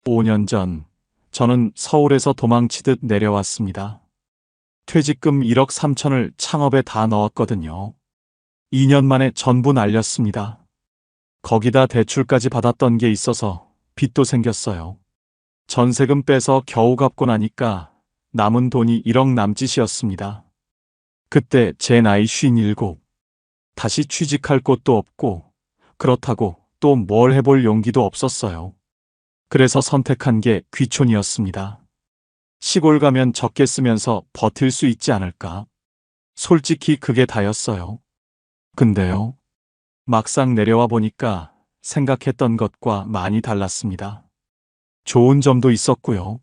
5년 전, 저는 서울에서 도망치듯 내려왔습니다. 퇴직금 1억 3천을 창업에 다 넣었거든요. 2년 만에 전부 날렸습니다. 거기다 대출까지 받았던 게 있어서 빚도 생겼어요. 전세금 빼서 겨우 갚고 나니까 남은 돈이 1억 남짓이었습니다. 그때 제 나이 57. 다시 취직할 곳도 없고, 그렇다고 또 뭘 해볼 용기도 없었어요. 그래서 선택한 게 귀촌이었습니다. 시골 가면 적게 쓰면서 버틸 수 있지 않을까? 솔직히 그게 다였어요. 근데요, 막상 내려와 보니까 생각했던 것과 많이 달랐습니다. 좋은 점도 있었고요.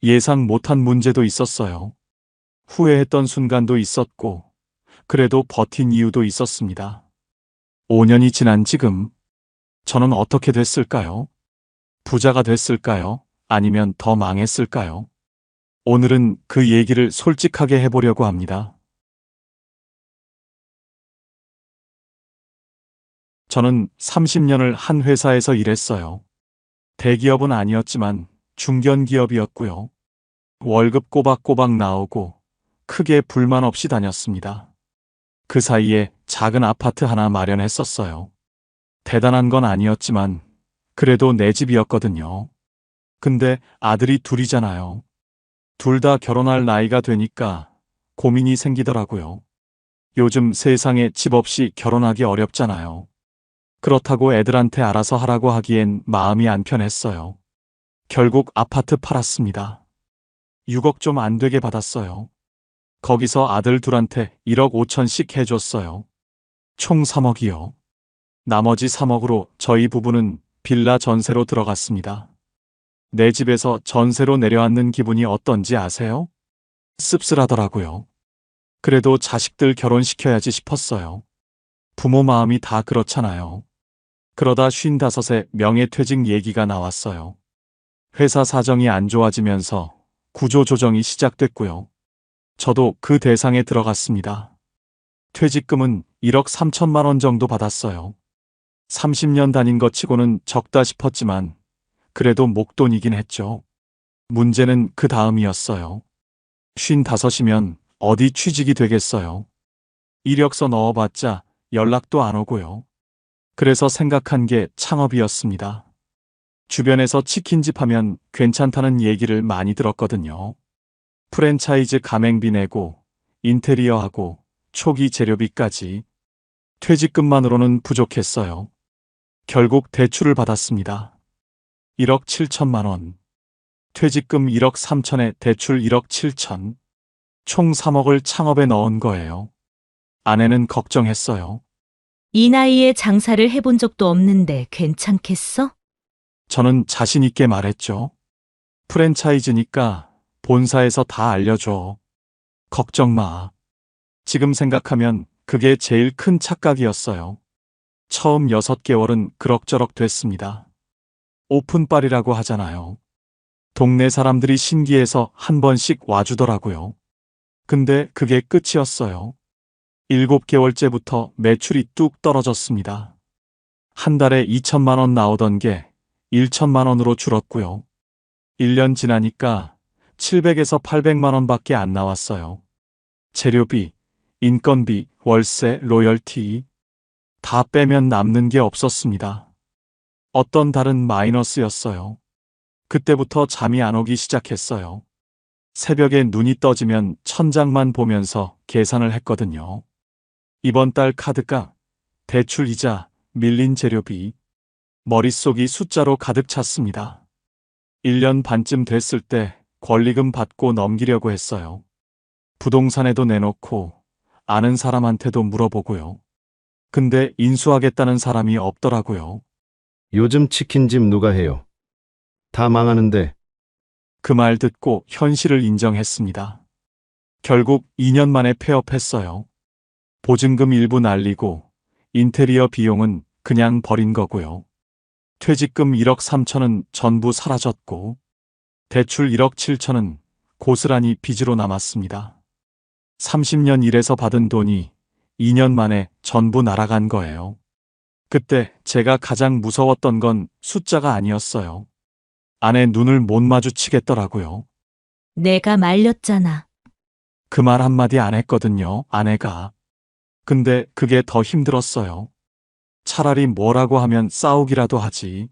예상 못한 문제도 있었어요. 후회했던 순간도 있었고, 그래도 버틴 이유도 있었습니다. 5년이 지난 지금, 저는 어떻게 됐을까요? 부자가 됐을까요? 아니면 더 망했을까요? 오늘은 그 얘기를 솔직하게 해보려고 합니다. 저는 30년을 한 회사에서 일했어요. 대기업은 아니었지만 중견기업이었고요. 월급 꼬박꼬박 나오고 크게 불만 없이 다녔습니다. 그 사이에 작은 아파트 하나 마련했었어요. 대단한 건 아니었지만 그래도 내 집이었거든요. 근데 아들이 둘이잖아요. 둘 다 결혼할 나이가 되니까 고민이 생기더라고요. 요즘 세상에 집 없이 결혼하기 어렵잖아요. 그렇다고 애들한테 알아서 하라고 하기엔 마음이 안 편했어요. 결국 아파트 팔았습니다. 6억 좀 안 되게 받았어요. 거기서 아들 둘한테 1억 5천씩 해줬어요. 총 3억이요. 나머지 3억으로 저희 부부는 빌라 전세로 들어갔습니다. 내 집에서 전세로 내려앉는 기분이 어떤지 아세요? 씁쓸하더라고요. 그래도 자식들 결혼시켜야지 싶었어요. 부모 마음이 다 그렇잖아요. 그러다 55세 명예퇴직 얘기가 나왔어요. 회사 사정이 안 좋아지면서 구조조정이 시작됐고요. 저도 그 대상에 들어갔습니다. 퇴직금은 1억 3천만 원 정도 받았어요. 30년 다닌 것 치고는 적다 싶었지만 그래도 목돈이긴 했죠. 문제는 그 다음이었어요. 55이면 어디 취직이 되겠어요. 이력서 넣어봤자 연락도 안 오고요. 그래서 생각한 게 창업이었습니다. 주변에서 치킨집 하면 괜찮다는 얘기를 많이 들었거든요. 프랜차이즈 가맹비 내고 인테리어하고 초기 재료비까지. 퇴직금만으로는 부족했어요. 결국 대출을 받았습니다. 1억 7천만 원. 퇴직금 1억 3천에 대출 1억 7천. 총 3억을 창업에 넣은 거예요. 아내는 걱정했어요. 이 나이에 장사를 해본 적도 없는데 괜찮겠어? 저는 자신 있게 말했죠. 프랜차이즈니까 본사에서 다 알려줘. 걱정 마. 지금 생각하면 그게 제일 큰 착각이었어요. 처음 6개월은 그럭저럭 됐습니다. 오픈빨이라고 하잖아요. 동네 사람들이 신기해서 한 번씩 와주더라고요. 근데 그게 끝이었어요. 7개월째부터 매출이 뚝 떨어졌습니다. 한 달에 2천만 원 나오던 게 1천만 원으로 줄었고요. 1년 지나니까 700에서 800만 원밖에 안 나왔어요. 재료비, 인건비, 월세, 로열티 다 빼면 남는 게 없었습니다. 어떤 달은 마이너스였어요. 그때부터 잠이 안 오기 시작했어요. 새벽에 눈이 떠지면 천장만 보면서 계산을 했거든요. 이번 달 카드값, 대출 이자, 밀린 재료비, 머릿속이 숫자로 가득 찼습니다. 1년 반쯤 됐을 때 권리금 받고 넘기려고 했어요. 부동산에도 내놓고 아는 사람한테도 물어보고요. 근데 인수하겠다는 사람이 없더라고요. 요즘 치킨집 누가 해요? 다 망하는데. 그 말 듣고 현실을 인정했습니다. 결국 2년 만에 폐업했어요. 보증금 일부 날리고 인테리어 비용은 그냥 버린 거고요. 퇴직금 1억 3천은 전부 사라졌고 대출 1억 7천은 고스란히 빚으로 남았습니다. 30년 일해서 받은 돈이 2년 만에 전부 날아간 거예요. 그때 제가 가장 무서웠던 건 숫자가 아니었어요. 아내 눈을 못 마주치겠더라고요. 내가 말렸잖아. 그 말 한마디 안 했거든요, 아내가. 근데 그게 더 힘들었어요. 차라리 뭐라고 하면 싸우기라도 하지.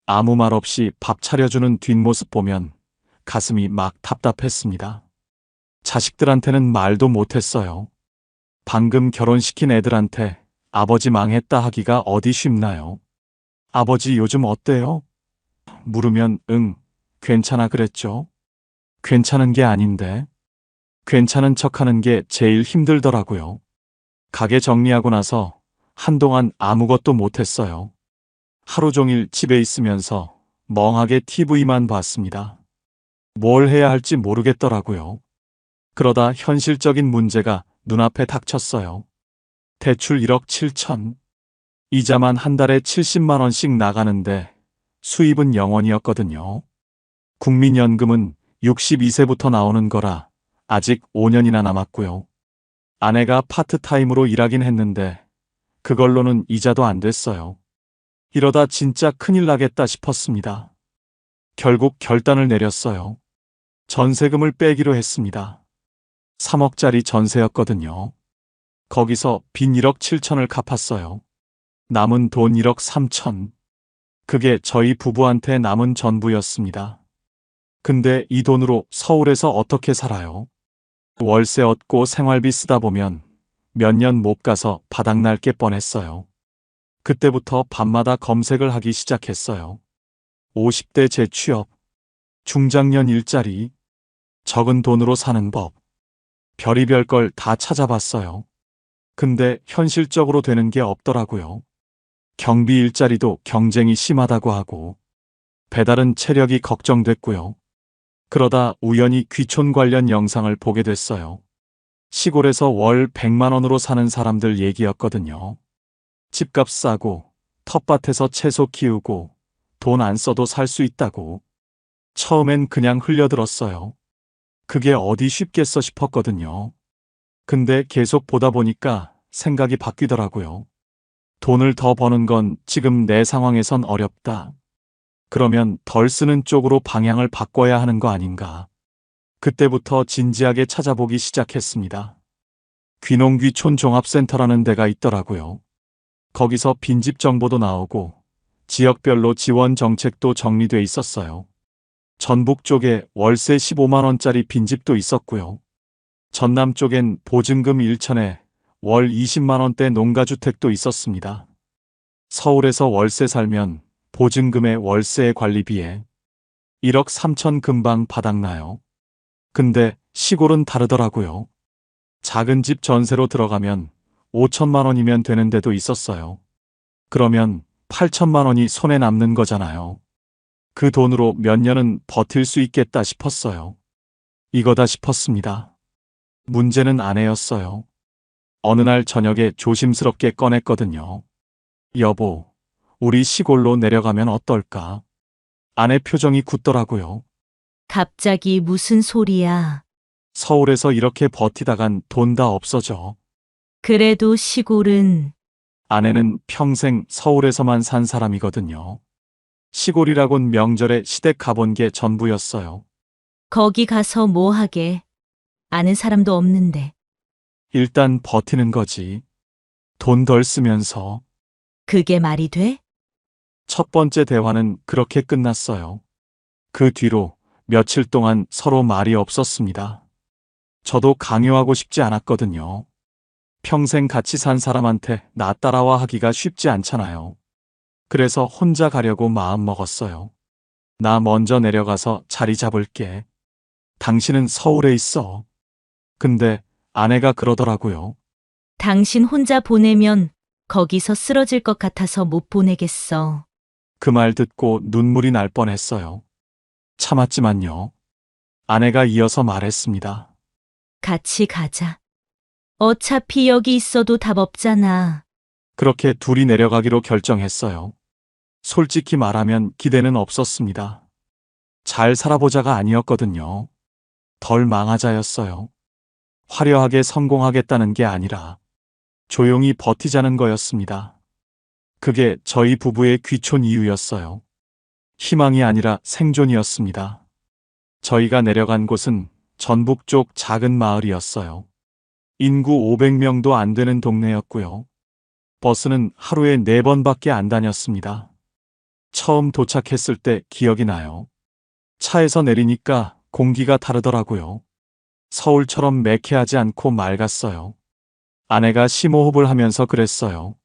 아무 말 없이 밥 차려주는 뒷모습 보면 가슴이 막 답답했습니다. 자식들한테는 말도 못했어요. 방금 결혼시킨 애들한테 아버지 망했다 하기가 어디 쉽나요? 아버지 요즘 어때요? 물으면 응, 괜찮아 그랬죠. 괜찮은 게 아닌데. 괜찮은 척하는 게 제일 힘들더라고요. 가게 정리하고 나서 한동안 아무것도 못했어요. 하루 종일 집에 있으면서 멍하게 TV만 봤습니다. 뭘 해야 할지 모르겠더라고요. 그러다 현실적인 문제가 눈앞에 닥쳤어요. 대출 1억 7천. 이자만 한 달에 70만 원씩 나가는데 수입은 0원이었거든요. 국민연금은 62세부터 나오는 거라 아직 5년이나 남았고요. 아내가 파트타임으로 일하긴 했는데 그걸로는 이자도 안 됐어요. 이러다 진짜 큰일 나겠다 싶었습니다. 결국 결단을 내렸어요. 전세금을 빼기로 했습니다. 3억짜리 전세였거든요. 거기서 빈 1억 7천을 갚았어요. 남은 돈 1억 3천. 그게 저희 부부한테 남은 전부였습니다. 근데 이 돈으로 서울에서 어떻게 살아요? 월세 얻고 생활비 쓰다 보면 몇 년 못 가서 바닥날 게 뻔했어요. 그때부터 밤마다 검색을 하기 시작했어요. 50대 재취업, 중장년 일자리, 적은 돈으로 사는 법, 별의별 걸 다 찾아봤어요. 근데 현실적으로 되는 게 없더라고요. 경비 일자리도 경쟁이 심하다고 하고, 배달은 체력이 걱정됐고요. 그러다 우연히 귀촌 관련 영상을 보게 됐어요. 시골에서 월 100만 원으로 사는 사람들 얘기였거든요. 집값 싸고, 텃밭에서 채소 키우고, 돈 안 써도 살 수 있다고. 처음엔 그냥 흘려들었어요. 그게 어디 쉽겠어 싶었거든요. 근데 계속 보다 보니까 생각이 바뀌더라고요. 돈을 더 버는 건 지금 내 상황에선 어렵다. 그러면 덜 쓰는 쪽으로 방향을 바꿔야 하는 거 아닌가. 그때부터 진지하게 찾아보기 시작했습니다. 귀농귀촌 종합센터라는 데가 있더라고요. 거기서 빈집 정보도 나오고 지역별로 지원 정책도 정리돼 있었어요. 전북 쪽에 월세 15만 원짜리 빈집도 있었고요. 전남 쪽엔 보증금 1천에 월 20만 원대 농가주택도 있었습니다. 서울에서 월세 살면 보증금의 월세의 관리비에 1억 3천 금방 바닥나요. 근데 시골은 다르더라고요. 작은 집 전세로 들어가면 5천만 원이면 되는 데도 있었어요. 그러면 8천만 원이 손에 남는 거잖아요. 그 돈으로 몇 년은 버틸 수 있겠다 싶었어요. 이거다 싶었습니다. 문제는 아내였어요. 어느 날 저녁에 조심스럽게 꺼냈거든요. 여보, 우리 시골로 내려가면 어떨까? 아내 표정이 굳더라고요. 갑자기 무슨 소리야. 서울에서 이렇게 버티다간 돈 다 없어져. 그래도 시골은 아내는 평생 서울에서만 산 사람이거든요. 시골이라곤 명절에 시댁 가본 게 전부였어요. 거기 가서 뭐 하게. 아는 사람도 없는데. 일단 버티는 거지. 돈 덜 쓰면서. 그게 말이 돼? 첫 번째 대화는 그렇게 끝났어요. 그 뒤로 며칠 동안 서로 말이 없었습니다. 저도 강요하고 싶지 않았거든요. 평생 같이 산 사람한테 나 따라와 하기가 쉽지 않잖아요. 그래서 혼자 가려고 마음 먹었어요. 나 먼저 내려가서 자리 잡을게. 당신은 서울에 있어. 근데 아내가 그러더라고요. 당신 혼자 보내면 거기서 쓰러질 것 같아서 못 보내겠어. 그 말 듣고 눈물이 날 뻔했어요. 참았지만요. 아내가 이어서 말했습니다. 같이 가자. 어차피 여기 있어도 답 없잖아. 그렇게 둘이 내려가기로 결정했어요. 솔직히 말하면 기대는 없었습니다. 잘 살아보자가 아니었거든요. 덜 망하자였어요. 화려하게 성공하겠다는 게 아니라 조용히 버티자는 거였습니다. 그게 저희 부부의 귀촌 이유였어요. 희망이 아니라 생존이었습니다. 저희가 내려간 곳은 전북 쪽 작은 마을이었어요. 인구 500명도 안 되는 동네였고요. 버스는 하루에 4번밖에 안 다녔습니다. 처음 도착했을 때 기억이 나요. 차에서 내리니까 공기가 다르더라고요. 서울처럼 매캐하지 않고 맑았어요. 아내가 심호흡을 하면서 그랬어요.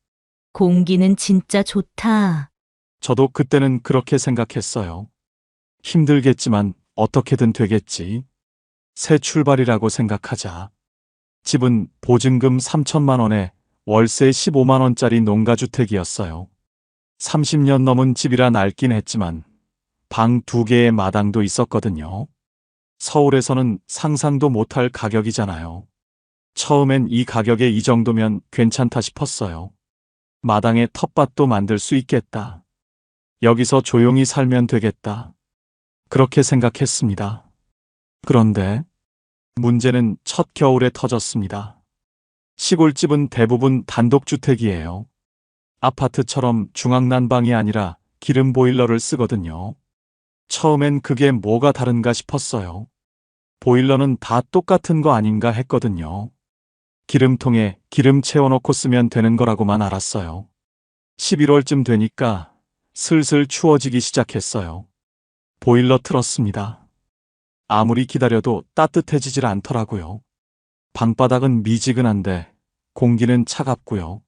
공기는 진짜 좋다. 저도 그때는 그렇게 생각했어요. 힘들겠지만 어떻게든 되겠지. 새 출발이라고 생각하자. 집은 보증금 3천만 원에 월세 15만 원짜리 농가주택이었어요. 30년 넘은 집이라 낡긴 했지만 방 2개의 마당도 있었거든요. 서울에서는 상상도 못할 가격이잖아요. 처음엔 이 가격에 이 정도면 괜찮다 싶었어요. 마당에 텃밭도 만들 수 있겠다. 여기서 조용히 살면 되겠다. 그렇게 생각했습니다. 그런데 문제는 첫 겨울에 터졌습니다. 시골집은 대부분 단독주택이에요. 아파트처럼 중앙난방이 아니라 기름 보일러를 쓰거든요. 처음엔 그게 뭐가 다른가 싶었어요. 보일러는 다 똑같은 거 아닌가 했거든요. 기름통에 기름 채워놓고 쓰면 되는 거라고만 알았어요. 11월쯤 되니까 슬슬 추워지기 시작했어요. 보일러 틀었습니다. 아무리 기다려도 따뜻해지질 않더라고요. 방바닥은 미지근한데 공기는 차갑고요.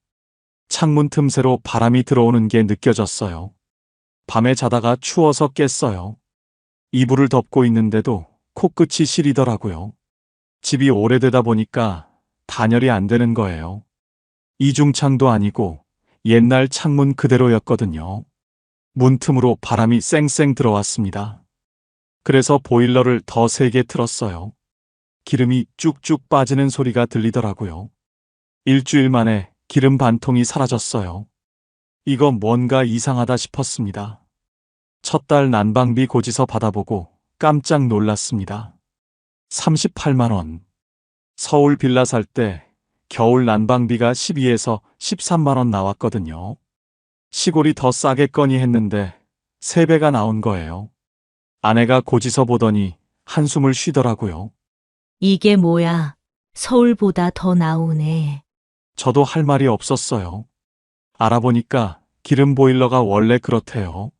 창문 틈새로 바람이 들어오는 게 느껴졌어요. 밤에 자다가 추워서 깼어요. 이불을 덮고 있는데도 코끝이 시리더라고요. 집이 오래되다 보니까 단열이 안 되는 거예요. 이중창도 아니고 옛날 창문 그대로였거든요. 문틈으로 바람이 쌩쌩 들어왔습니다. 그래서 보일러를 더 세게 틀었어요. 기름이 쭉쭉 빠지는 소리가 들리더라고요. 일주일 만에 기름 반통이 사라졌어요. 이거 뭔가 이상하다 싶었습니다. 첫 달 난방비 고지서 받아보고 깜짝 놀랐습니다. 38만 원. 서울 빌라 살 때 겨울 난방비가 12에서 13만 원 나왔거든요. 시골이 더 싸겠거니 했는데 3배가 나온 거예요. 아내가 고지서 보더니 한숨을 쉬더라고요. 이게 뭐야? 서울보다 더 나오네. 저도 할 말이 없었어요. 알아보니까 기름 보일러가 원래 그렇대요.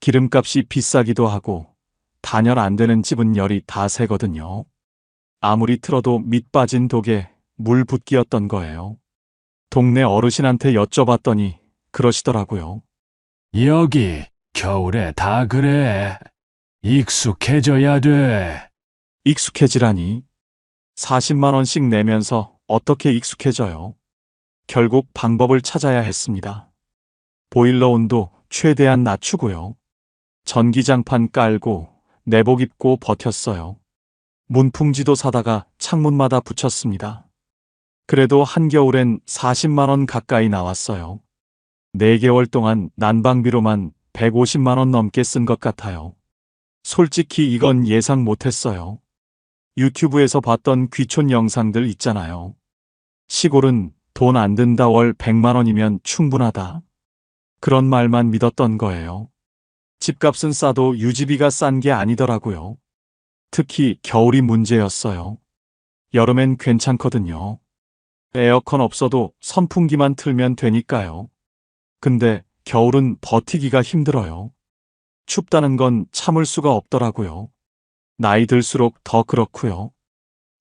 기름값이 비싸기도 하고 단열 안 되는 집은 열이 다 새거든요. 아무리 틀어도 밑 빠진 독에 물 붓기였던 거예요. 동네 어르신한테 여쭤봤더니 그러시더라고요. 여기 겨울에 다 그래. 익숙해져야 돼. 익숙해지라니. 40만 원씩 내면서 어떻게 익숙해져요? 결국 방법을 찾아야 했습니다. 보일러 온도 최대한 낮추고요. 전기장판 깔고 내복 입고 버텼어요. 문풍지도 사다가 창문마다 붙였습니다. 그래도 한겨울엔 40만 원 가까이 나왔어요. 4개월 동안 난방비로만 150만 원 넘게 쓴 것 같아요. 솔직히 이건 예상 못했어요. 유튜브에서 봤던 귀촌 영상들 있잖아요. 시골은 돈 안 든다 월 100만 원이면 충분하다. 그런 말만 믿었던 거예요. 집값은 싸도 유지비가 싼 게 아니더라고요. 특히 겨울이 문제였어요. 여름엔 괜찮거든요. 에어컨 없어도 선풍기만 틀면 되니까요. 근데 겨울은 버티기가 힘들어요. 춥다는 건 참을 수가 없더라고요. 나이 들수록 더 그렇고요.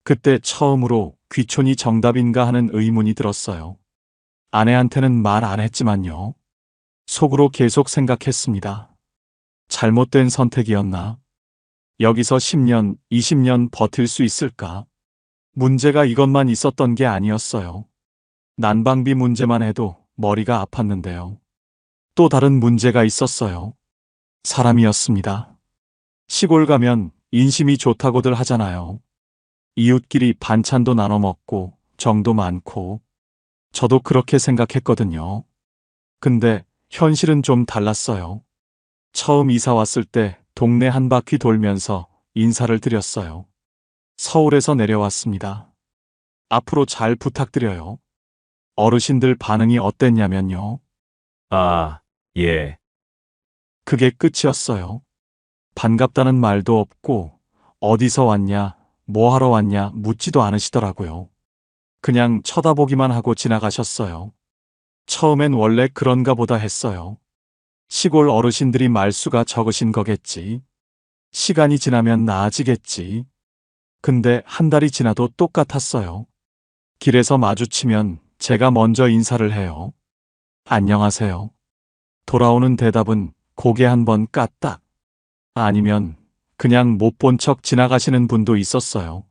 그때 처음으로 귀촌이 정답인가 하는 의문이 들었어요. 아내한테는 말 안 했지만요. 속으로 계속 생각했습니다. 잘못된 선택이었나? 여기서 10년, 20년 버틸 수 있을까? 문제가 이것만 있었던 게 아니었어요. 난방비 문제만 해도 머리가 아팠는데요. 또 다른 문제가 있었어요. 사람이었습니다. 시골 가면 인심이 좋다고들 하잖아요. 이웃끼리 반찬도 나눠 먹고 정도 많고. 저도 그렇게 생각했거든요. 근데 현실은 좀 달랐어요. 처음 이사 왔을 때 동네 한 바퀴 돌면서 인사를 드렸어요. 서울에서 내려왔습니다. 앞으로 잘 부탁드려요. 어르신들 반응이 어땠냐면요. 아, 예. 그게 끝이었어요. 반갑다는 말도 없고, 어디서 왔냐, 뭐 하러 왔냐 묻지도 않으시더라고요. 그냥 쳐다보기만 하고 지나가셨어요. 처음엔 원래 그런가 보다 했어요. 시골 어르신들이 말수가 적으신 거겠지. 시간이 지나면 나아지겠지. 근데 한 달이 지나도 똑같았어요. 길에서 마주치면 제가 먼저 인사를 해요. 안녕하세요. 돌아오는 대답은 고개 한번 까딱. 아니면 그냥 못 본 척 지나가시는 분도 있었어요.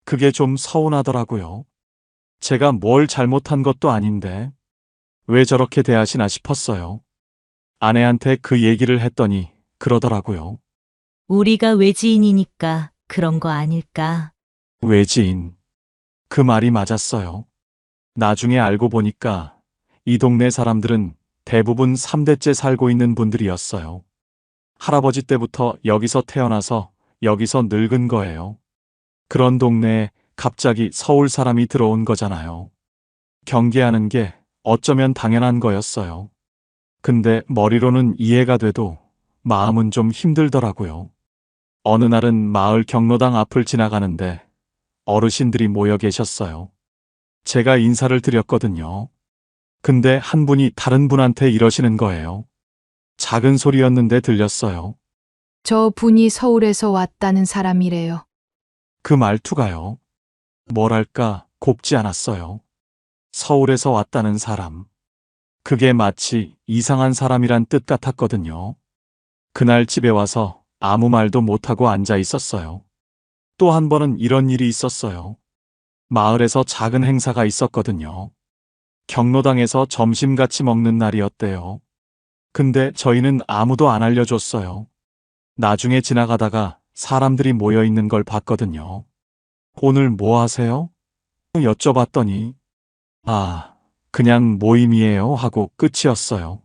그게 좀 서운하더라고요. 제가 뭘 잘못한 것도 아닌데 왜 저렇게 대하시나 싶었어요. 아내한테 그 얘기를 했더니 그러더라고요. 우리가 외지인이니까 그런 거 아닐까? 외지인. 그 말이 맞았어요. 나중에 알고 보니까 이 동네 사람들은 대부분 3대째 살고 있는 분들이었어요. 할아버지 때부터 여기서 태어나서 여기서 늙은 거예요. 그런 동네에 갑자기 서울 사람이 들어온 거잖아요. 경계하는 게 어쩌면 당연한 거였어요. 근데 머리로는 이해가 돼도 마음은 좀 힘들더라고요. 어느 날은 마을 경로당 앞을 지나가는데 어르신들이 모여 계셨어요. 제가 인사를 드렸거든요. 근데 한 분이 다른 분한테 이러시는 거예요. 작은 소리였는데 들렸어요. 저 분이 서울에서 왔다는 사람이래요. 그 말투가요. 뭐랄까 곱지 않았어요. 서울에서 왔다는 사람. 그게 마치 이상한 사람이란 뜻 같았거든요. 그날 집에 와서 아무 말도 못하고 앉아 있었어요. 또 한 번은 이런 일이 있었어요. 마을에서 작은 행사가 있었거든요. 경로당에서 점심 같이 먹는 날이었대요. 근데 저희는 아무도 안 알려줬어요. 나중에 지나가다가 사람들이 모여 있는 걸 봤거든요. 오늘 뭐 하세요? 여쭤봤더니 그냥 모임이에요 하고 끝이었어요.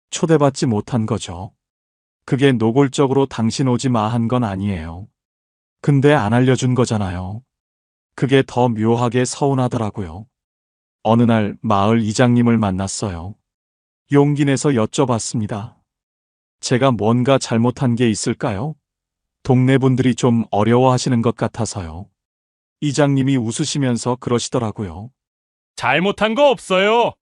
초대받지 못한 거죠. 그게 노골적으로 당신 오지 마 한 건 아니에요. 근데 안 알려준 거잖아요. 그게 더 묘하게 서운하더라고요. 어느 날 마을 이장님을 만났어요. 용기 내서 여쭤봤습니다. 제가 뭔가 잘못한 게 있을까요? 동네 분들이 좀 어려워하시는 것 같아서요. 이장님이 웃으시면서 그러시더라고요. 잘못한 거 없어요.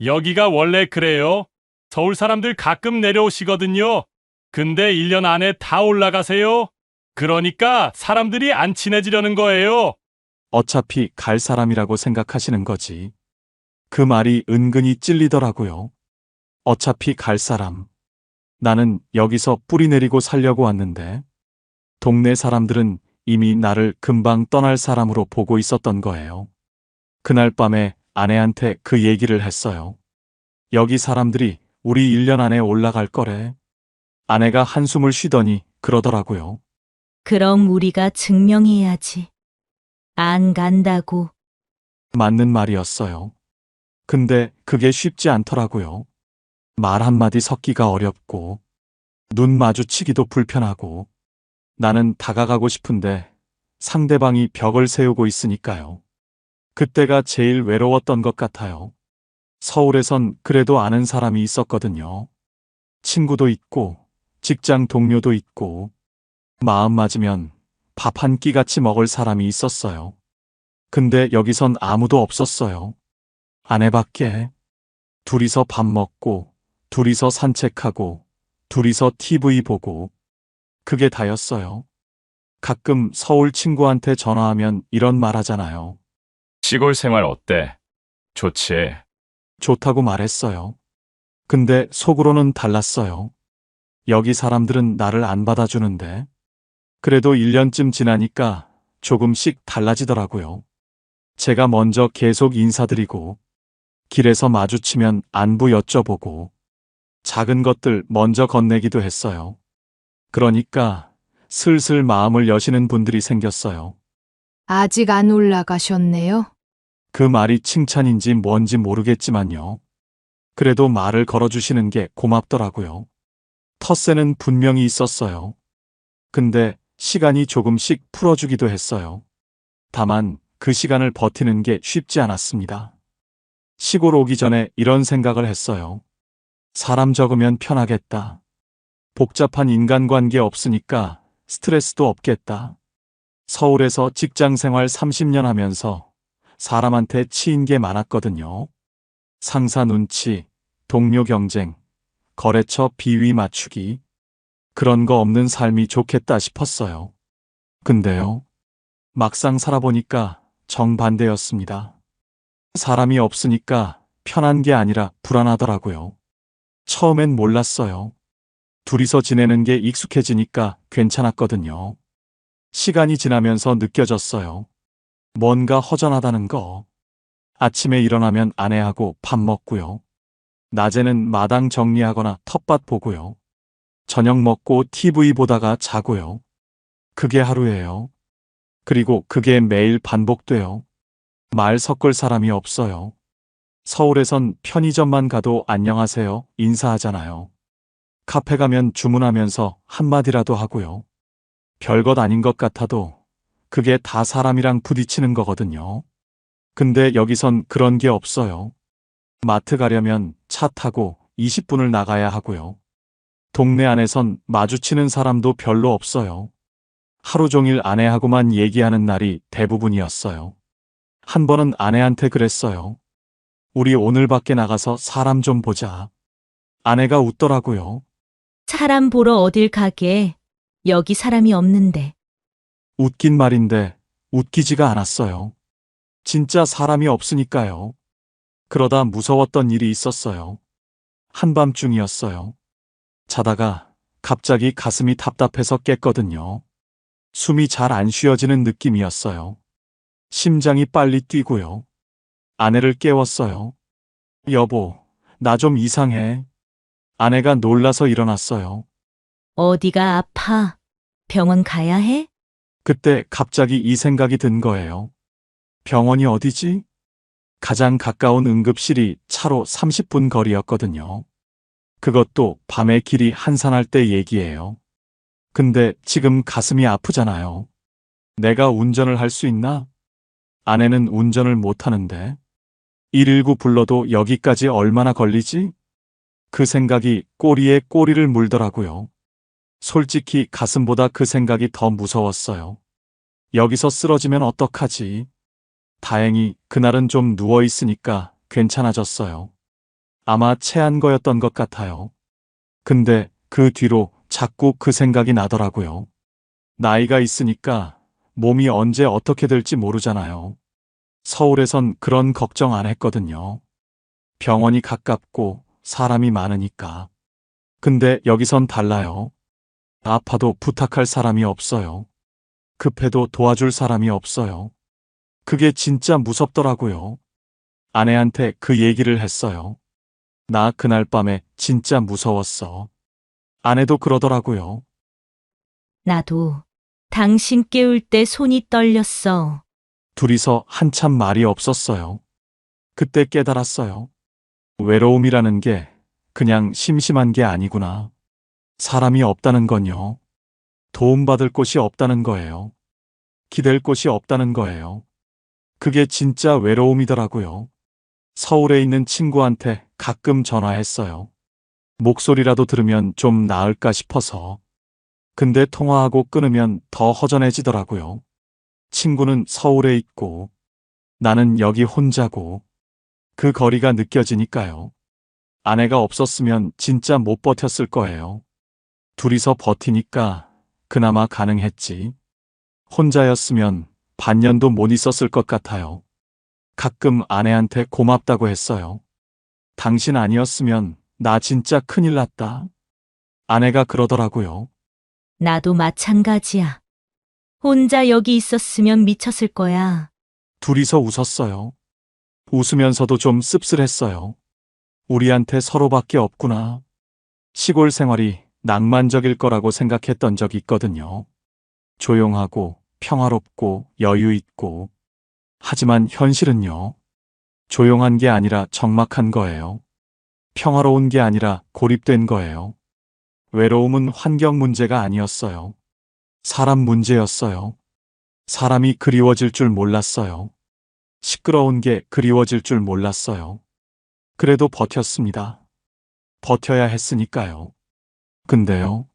여기가 원래 그래요. 서울 사람들 가끔 내려오시거든요. 근데 1년 안에 다 올라가세요. 그러니까 사람들이 안 친해지려는 거예요. 어차피 갈 사람이라고 생각하시는 거지. 그 말이 은근히 찔리더라고요. 어차피 갈 사람. 나는 여기서 뿌리 내리고 살려고 왔는데 동네 사람들은 이미 나를 금방 떠날 사람으로 보고 있었던 거예요. 그날 밤에 아내한테 그 얘기를 했어요. 여기 사람들이 우리 1년 안에 올라갈 거래. 아내가 한숨을 쉬더니 그러더라고요. 그럼 우리가 증명해야지. 안 간다고. 맞는 말이었어요. 근데 그게 쉽지 않더라고요. 말 한마디 섞기가 어렵고, 눈 마주치기도 불편하고, 나는 다가가고 싶은데 상대방이 벽을 세우고 있으니까요. 그때가 제일 외로웠던 것 같아요. 서울에선 그래도 아는 사람이 있었거든요. 친구도 있고, 직장 동료도 있고, 마음 맞으면 밥 한 끼 같이 먹을 사람이 있었어요. 근데 여기선 아무도 없었어요. 아내밖에. 둘이서 밥 먹고, 둘이서 산책하고, 둘이서 TV 보고, 그게 다였어요. 가끔 서울 친구한테 전화하면 이런 말 하잖아요. 시골 생활 어때? 좋지. 좋다고 말했어요. 근데 속으로는 달랐어요. 여기 사람들은 나를 안 받아주는데. 그래도 1년쯤 지나니까 조금씩 달라지더라고요. 제가 먼저 계속 인사드리고, 길에서 마주치면 안부 여쭤보고, 작은 것들 먼저 건네기도 했어요. 그러니까 슬슬 마음을 여시는 분들이 생겼어요. 아직 안 올라가셨네요. 그 말이 칭찬인지 뭔지 모르겠지만요. 그래도 말을 걸어주시는 게 고맙더라고요. 텃세는 분명히 있었어요. 근데 시간이 조금씩 풀어주기도 했어요. 다만 그 시간을 버티는 게 쉽지 않았습니다. 시골 오기 전에 이런 생각을 했어요. 사람 적으면 편하겠다. 복잡한 인간관계 없으니까 스트레스도 없겠다. 서울에서 직장 생활 30년 하면서 사람한테 치인 게 많았거든요. 상사 눈치, 동료 경쟁, 거래처 비위 맞추기. 그런 거 없는 삶이 좋겠다 싶었어요. 근데요, 막상 살아보니까 정반대였습니다. 사람이 없으니까 편한 게 아니라 불안하더라고요. 처음엔 몰랐어요. 둘이서 지내는 게 익숙해지니까 괜찮았거든요. 시간이 지나면서 느껴졌어요. 뭔가 허전하다는 거. 아침에 일어나면 아내하고 밥 먹고요. 낮에는 마당 정리하거나 텃밭 보고요. 저녁 먹고 TV 보다가 자고요. 그게 하루예요. 그리고 그게 매일 반복돼요. 말 섞을 사람이 없어요. 서울에선 편의점만 가도 안녕하세요 인사하잖아요. 카페 가면 주문하면서 한마디라도 하고요. 별것 아닌 것 같아도 그게 다 사람이랑 부딪히는 거거든요. 근데 여기선 그런 게 없어요. 마트 가려면 차 타고 20분을 나가야 하고요. 동네 안에선 마주치는 사람도 별로 없어요. 하루 종일 아내하고만 얘기하는 날이 대부분이었어요. 한 번은 아내한테 그랬어요. 우리 오늘 밖에 나가서 사람 좀 보자. 아내가 웃더라고요. 사람 보러 어딜 가게. 여기 사람이 없는데. 웃긴 말인데 웃기지가 않았어요. 진짜 사람이 없으니까요. 그러다 무서웠던 일이 있었어요. 한밤중이었어요. 자다가 갑자기 가슴이 답답해서 깼거든요. 숨이 잘 안 쉬어지는 느낌이었어요. 심장이 빨리 뛰고요. 아내를 깨웠어요. 여보, 나 좀 이상해. 아내가 놀라서 일어났어요. 어디가 아파? 병원 가야 해? 그때 갑자기 이 생각이 든 거예요. 병원이 어디지? 가장 가까운 응급실이 차로 30분 거리였거든요. 그것도 밤에 길이 한산할 때 얘기예요. 근데 지금 가슴이 아프잖아요. 내가 운전을 할 수 있나? 아내는 운전을 못 하는데. 119 불러도 여기까지 얼마나 걸리지? 그 생각이 꼬리에 꼬리를 물더라고요. 솔직히 가슴보다 그 생각이 더 무서웠어요. 여기서 쓰러지면 어떡하지? 다행히 그날은 좀 누워 있으니까 괜찮아졌어요. 아마 체한 거였던 것 같아요. 근데 그 뒤로 자꾸 그 생각이 나더라고요. 나이가 있으니까 몸이 언제 어떻게 될지 모르잖아요. 서울에선 그런 걱정 안 했거든요. 병원이 가깝고 사람이 많으니까. 근데 여기선 달라요. 아파도 부탁할 사람이 없어요. 급해도 도와줄 사람이 없어요. 그게 진짜 무섭더라고요. 아내한테 그 얘기를 했어요. 나 그날 밤에 진짜 무서웠어. 아내도 그러더라고요. 나도 당신 깨울 때 손이 떨렸어. 둘이서 한참 말이 없었어요. 그때 깨달았어요. 외로움이라는 게 그냥 심심한 게 아니구나. 사람이 없다는 건요. 도움받을 곳이 없다는 거예요. 기댈 곳이 없다는 거예요. 그게 진짜 외로움이더라고요. 서울에 있는 친구한테 가끔 전화했어요. 목소리라도 들으면 좀 나을까 싶어서. 근데 통화하고 끊으면 더 허전해지더라고요. 친구는 서울에 있고 나는 여기 혼자고 그 거리가 느껴지니까요. 아내가 없었으면 진짜 못 버텼을 거예요. 둘이서 버티니까 그나마 가능했지. 혼자였으면 반년도 못 있었을 것 같아요. 가끔 아내한테 고맙다고 했어요. 당신 아니었으면 나 진짜 큰일 났다. 아내가 그러더라고요. 나도 마찬가지야. 혼자 여기 있었으면 미쳤을 거야. 둘이서 웃었어요. 웃으면서도 좀 씁쓸했어요. 우리한테 서로밖에 없구나. 시골 생활이 낭만적일 거라고 생각했던 적이 있거든요. 조용하고 평화롭고 여유 있고. 하지만 현실은요. 조용한 게 아니라 적막한 거예요. 평화로운 게 아니라 고립된 거예요. 외로움은 환경 문제가 아니었어요. 사람 문제였어요. 사람이 그리워질 줄 몰랐어요. 시끄러운 게 그리워질 줄 몰랐어요. 그래도 버텼습니다. 버텨야 했으니까요. 근데요.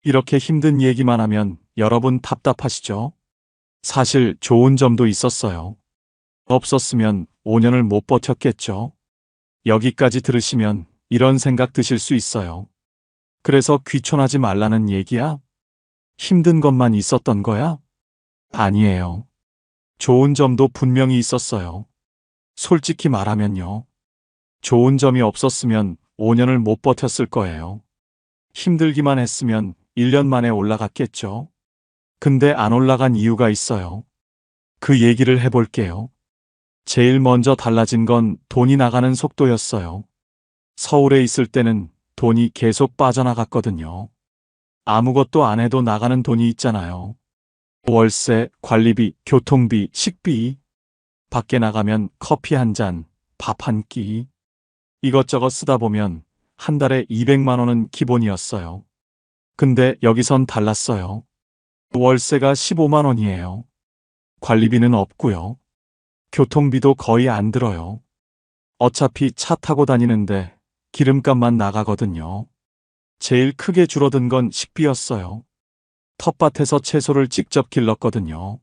이렇게 힘든 얘기만 하면 여러분 답답하시죠? 사실 좋은 점도 있었어요. 없었으면 5년을 못 버텼겠죠? 여기까지 들으시면 이런 생각 드실 수 있어요. 그래서 귀촌하지 말라는 얘기야? 힘든 것만 있었던 거야? 아니에요. 좋은 점도 분명히 있었어요. 솔직히 말하면요. 좋은 점이 없었으면 5년을 못 버텼을 거예요. 힘들기만 했으면 1년 만에 올라갔겠죠. 근데 안 올라간 이유가 있어요. 그 얘기를 해볼게요. 제일 먼저 달라진 건 돈이 나가는 속도였어요. 서울에 있을 때는 돈이 계속 빠져나갔거든요. 아무것도 안 해도 나가는 돈이 있잖아요. 월세, 관리비, 교통비, 식비. 밖에 나가면 커피 한 잔, 밥 한 끼. 이것저것 쓰다 보면 한 달에 200만 원은 기본이었어요. 근데 여기선 달랐어요. 월세가 15만 원이에요. 관리비는 없고요. 교통비도 거의 안 들어요. 어차피 차 타고 다니는데 기름값만 나가거든요. 제일 크게 줄어든 건 식비였어요. 텃밭에서 채소를 직접 길렀거든요.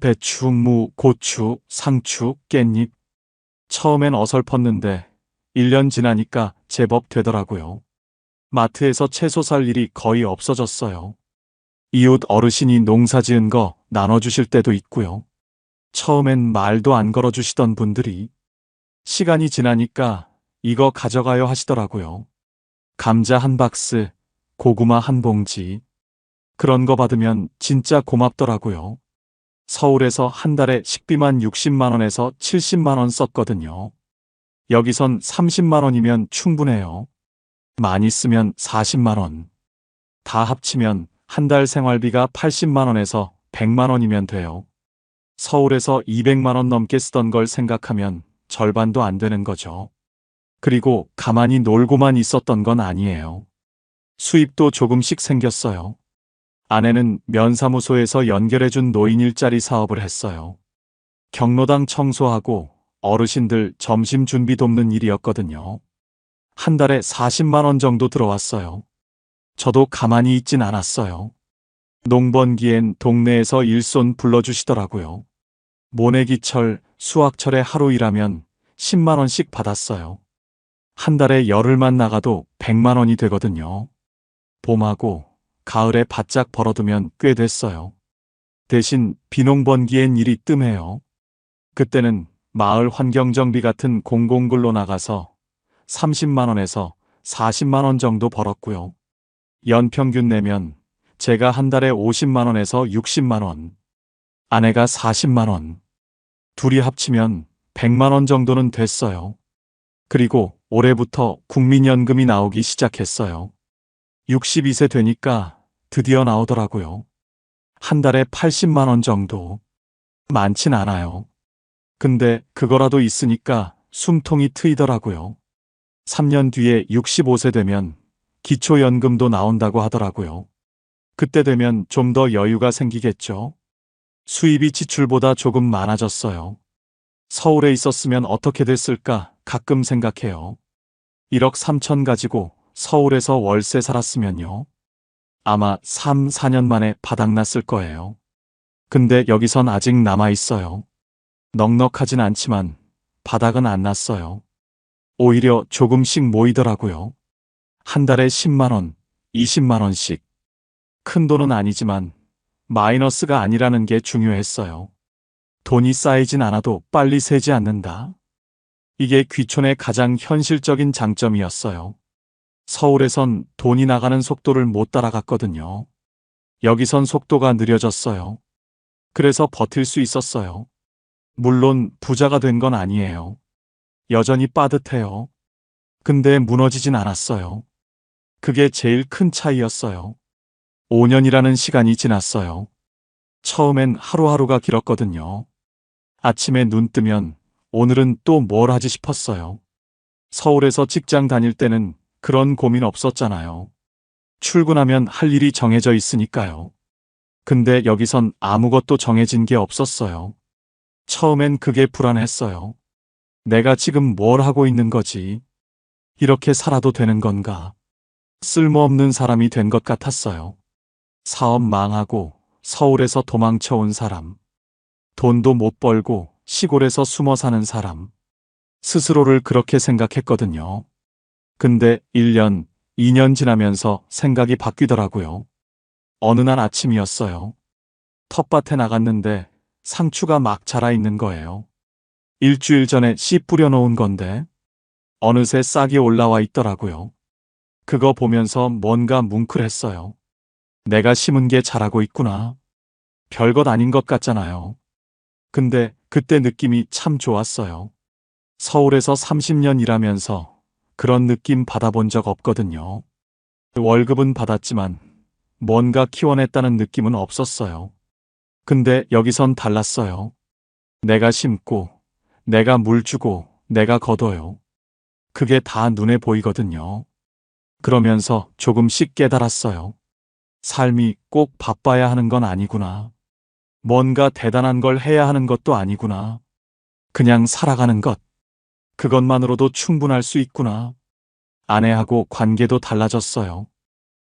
배추, 무, 고추, 상추, 깻잎. 처음엔 어설펐는데 1년 지나니까 제법 되더라고요. 마트에서 채소 살 일이 거의 없어졌어요. 이웃 어르신이 농사 지은 거 나눠주실 때도 있고요. 처음엔 말도 안 걸어주시던 분들이 시간이 지나니까 이거 가져가요 하시더라고요. 감자 한 박스, 고구마 한 봉지. 그런 거 받으면 진짜 고맙더라고요. 서울에서 한 달에 식비만 60만 원에서 70만 원 썼거든요. 여기선 30만 원이면 충분해요. 많이 쓰면 40만 원. 다 합치면 한 달 생활비가 80만 원에서 100만 원이면 돼요. 서울에서 200만 원 넘게 쓰던 걸 생각하면 절반도 안 되는 거죠. 그리고 가만히 놀고만 있었던 건 아니에요. 수입도 조금씩 생겼어요. 아내는 면사무소에서 연결해준 노인 일자리 사업을 했어요. 경로당 청소하고 어르신들 점심 준비 돕는 일이었거든요. 한 달에 40만 원 정도 들어왔어요. 저도 가만히 있진 않았어요. 농번기엔 동네에서 일손 불러주시더라고요. 모내기철, 수학철에 하루 일하면 10만 원씩 받았어요. 한 달에 열흘만 나가도 100만 원이 되거든요. 봄하고 가을에 바짝 벌어두면 꽤 됐어요. 대신 비농번기엔 일이 뜸해요. 그때는 마을 환경정비 같은 공공근로 나가서 30만 원에서 40만 원 정도 벌었고요. 연평균 내면 제가 한 달에 50만 원에서 60만 원, 아내가 40만 원, 둘이 합치면 100만 원 정도는 됐어요. 그리고 올해부터 국민연금이 나오기 시작했어요. 62세 되니까 드디어 나오더라고요. 한 달에 80만 원 정도. 많진 않아요. 근데 그거라도 있으니까 숨통이 트이더라고요. 3년 뒤에 65세 되면 기초연금도 나온다고 하더라고요. 그때 되면 좀 더 여유가 생기겠죠. 수입이 지출보다 조금 많아졌어요. 서울에 있었으면 어떻게 됐을까 가끔 생각해요. 1억 3천 가지고 서울에서 월세 살았으면요. 아마 3, 4년 만에 바닥났을 거예요. 근데 여기선 아직 남아있어요. 넉넉하진 않지만 바닥은 안 났어요. 오히려 조금씩 모이더라고요. 한 달에 10만 원, 20만 원씩. 큰 돈은 아니지만 마이너스가 아니라는 게 중요했어요. 돈이 쌓이진 않아도 빨리 새지 않는다. 이게 귀촌의 가장 현실적인 장점이었어요. 서울에선 돈이 나가는 속도를 못 따라갔거든요. 여기선 속도가 느려졌어요. 그래서 버틸 수 있었어요. 물론 부자가 된 건 아니에요. 여전히 빠듯해요. 근데 무너지진 않았어요. 그게 제일 큰 차이였어요. 5년이라는 시간이 지났어요. 처음엔 하루하루가 길었거든요. 아침에 눈 뜨면 오늘은 또 뭘 하지 싶었어요. 서울에서 직장 다닐 때는 그런 고민 없었잖아요. 출근하면 할 일이 정해져 있으니까요. 근데 여기선 아무것도 정해진 게 없었어요. 처음엔 그게 불안했어요. 내가 지금 뭘 하고 있는 거지? 이렇게 살아도 되는 건가? 쓸모없는 사람이 된 것 같았어요. 사업 망하고 서울에서 도망쳐 온 사람. 돈도 못 벌고 시골에서 숨어 사는 사람. 스스로를 그렇게 생각했거든요. 근데 1년, 2년 지나면서 생각이 바뀌더라고요. 어느 날 아침이었어요. 텃밭에 나갔는데 상추가 막 자라 있는 거예요. 일주일 전에 씨 뿌려놓은 건데 어느새 싹이 올라와 있더라고요. 그거 보면서 뭔가 뭉클했어요. 내가 심은 게 자라고 있구나. 별것 아닌 것 같잖아요. 근데 그때 느낌이 참 좋았어요. 서울에서 30년 일하면서 그런 느낌 받아본 적 없거든요. 월급은 받았지만 뭔가 키워냈다는 느낌은 없었어요. 근데 여기선 달랐어요. 내가 심고, 내가 물 주고, 내가 거둬요. 그게 다 눈에 보이거든요. 그러면서 조금씩 깨달았어요. 삶이 꼭 바빠야 하는 건 아니구나. 뭔가 대단한 걸 해야 하는 것도 아니구나. 그냥 살아가는 것. 그것만으로도 충분할 수 있구나. 아내하고 관계도 달라졌어요.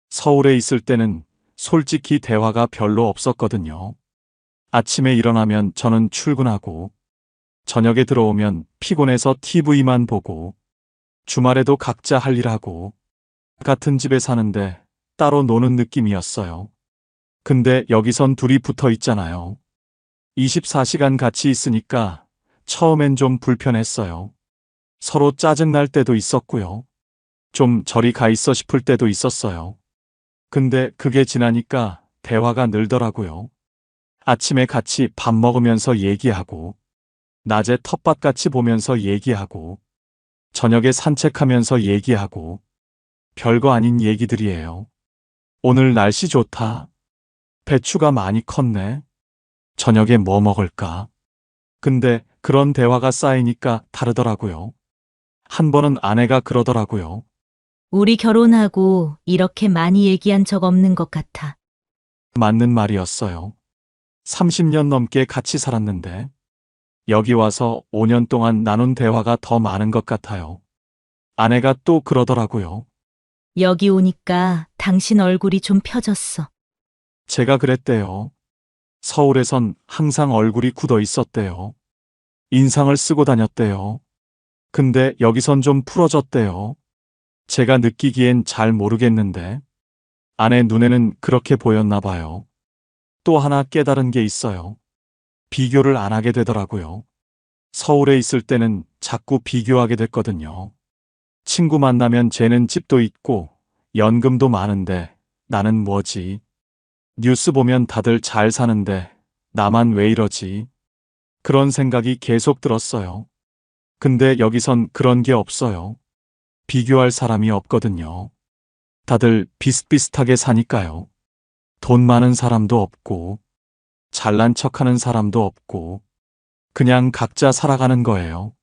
서울에 있을 때는 솔직히 대화가 별로 없었거든요. 아침에 일어나면 저는 출근하고, 저녁에 들어오면 피곤해서 TV만 보고, 주말에도 각자 할 일 하고, 같은 집에 사는데 따로 노는 느낌이었어요. 근데 여기선 둘이 붙어 있잖아요. 24시간 같이 있으니까 처음엔 좀 불편했어요. 서로 짜증날 때도 있었고요. 좀 저리 가 있어 싶을 때도 있었어요. 근데 그게 지나니까 대화가 늘더라고요. 아침에 같이 밥 먹으면서 얘기하고, 낮에 텃밭 같이 보면서 얘기하고, 저녁에 산책하면서 얘기하고, 별거 아닌 얘기들이에요. 오늘 날씨 좋다. 배추가 많이 컸네. 저녁에 뭐 먹을까? 근데 그런 대화가 쌓이니까 다르더라고요. 한 번은 아내가 그러더라고요. 우리 결혼하고 이렇게 많이 얘기한 적 없는 것 같아. 맞는 말이었어요. 30년 넘게 같이 살았는데, 여기 와서 5년 동안 나눈 대화가 더 많은 것 같아요. 아내가 또 그러더라고요. 여기 오니까 당신 얼굴이 좀 펴졌어. 제가 그랬대요. 서울에선 항상 얼굴이 굳어 있었대요. 인상을 쓰고 다녔대요. 근데 여기선 좀 풀어졌대요. 제가 느끼기엔 잘 모르겠는데, 아내 눈에는 그렇게 보였나 봐요. 또 하나 깨달은 게 있어요. 비교를 안 하게 되더라고요. 서울에 있을 때는 자꾸 비교하게 됐거든요. 친구 만나면 쟤는 집도 있고 연금도 많은데 나는 뭐지? 뉴스 보면 다들 잘 사는데 나만 왜 이러지? 그런 생각이 계속 들었어요. 근데 여기선 그런 게 없어요. 비교할 사람이 없거든요. 다들 비슷비슷하게 사니까요. 돈 많은 사람도 없고, 잘난 척하는 사람도 없고, 그냥 각자 살아가는 거예요.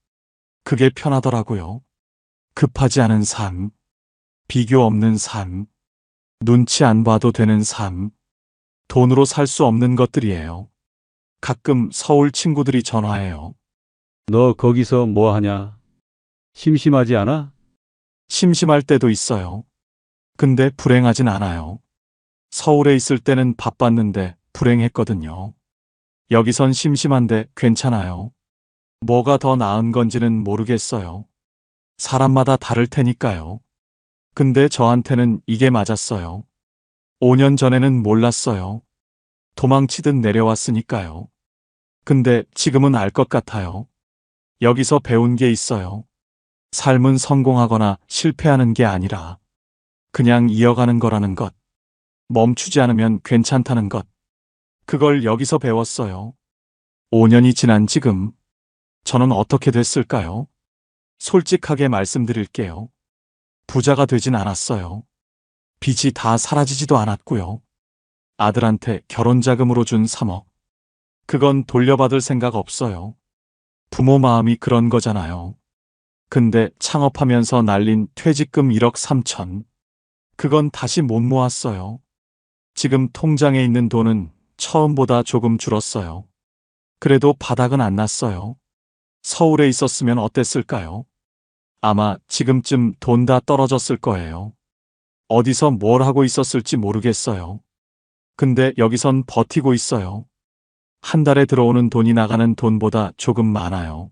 그게 편하더라고요. 급하지 않은 삶, 비교 없는 삶, 눈치 안 봐도 되는 삶, 돈으로 살 수 없는 것들이에요. 가끔 서울 친구들이 전화해요. 너 거기서 뭐 하냐? 심심하지 않아? 심심할 때도 있어요. 근데 불행하진 않아요. 서울에 있을 때는 바빴는데 불행했거든요. 여기선 심심한데 괜찮아요. 뭐가 더 나은 건지는 모르겠어요. 사람마다 다를 테니까요. 근데 저한테는 이게 맞았어요. 5년 전에는 몰랐어요. 도망치듯 내려왔으니까요. 근데 지금은 알 것 같아요. 여기서 배운 게 있어요. 삶은 성공하거나 실패하는 게 아니라 그냥 이어가는 거라는 것. 멈추지 않으면 괜찮다는 것. 그걸 여기서 배웠어요. 5년이 지난 지금 저는 어떻게 됐을까요? 솔직하게 말씀드릴게요. 부자가 되진 않았어요. 빚이 다 사라지지도 않았고요. 아들한테 결혼 자금으로 준 3억. 그건 돌려받을 생각 없어요. 부모 마음이 그런 거잖아요. 근데 창업하면서 날린 퇴직금 1억 3천. 그건 다시 못 모았어요. 지금 통장에 있는 돈은 처음보다 조금 줄었어요. 그래도 바닥은 안 났어요. 서울에 있었으면 어땠을까요? 아마 지금쯤 돈 다 떨어졌을 거예요. 어디서 뭘 하고 있었을지 모르겠어요. 근데 여기선 버티고 있어요. 한 달에 들어오는 돈이 나가는 돈보다 조금 많아요.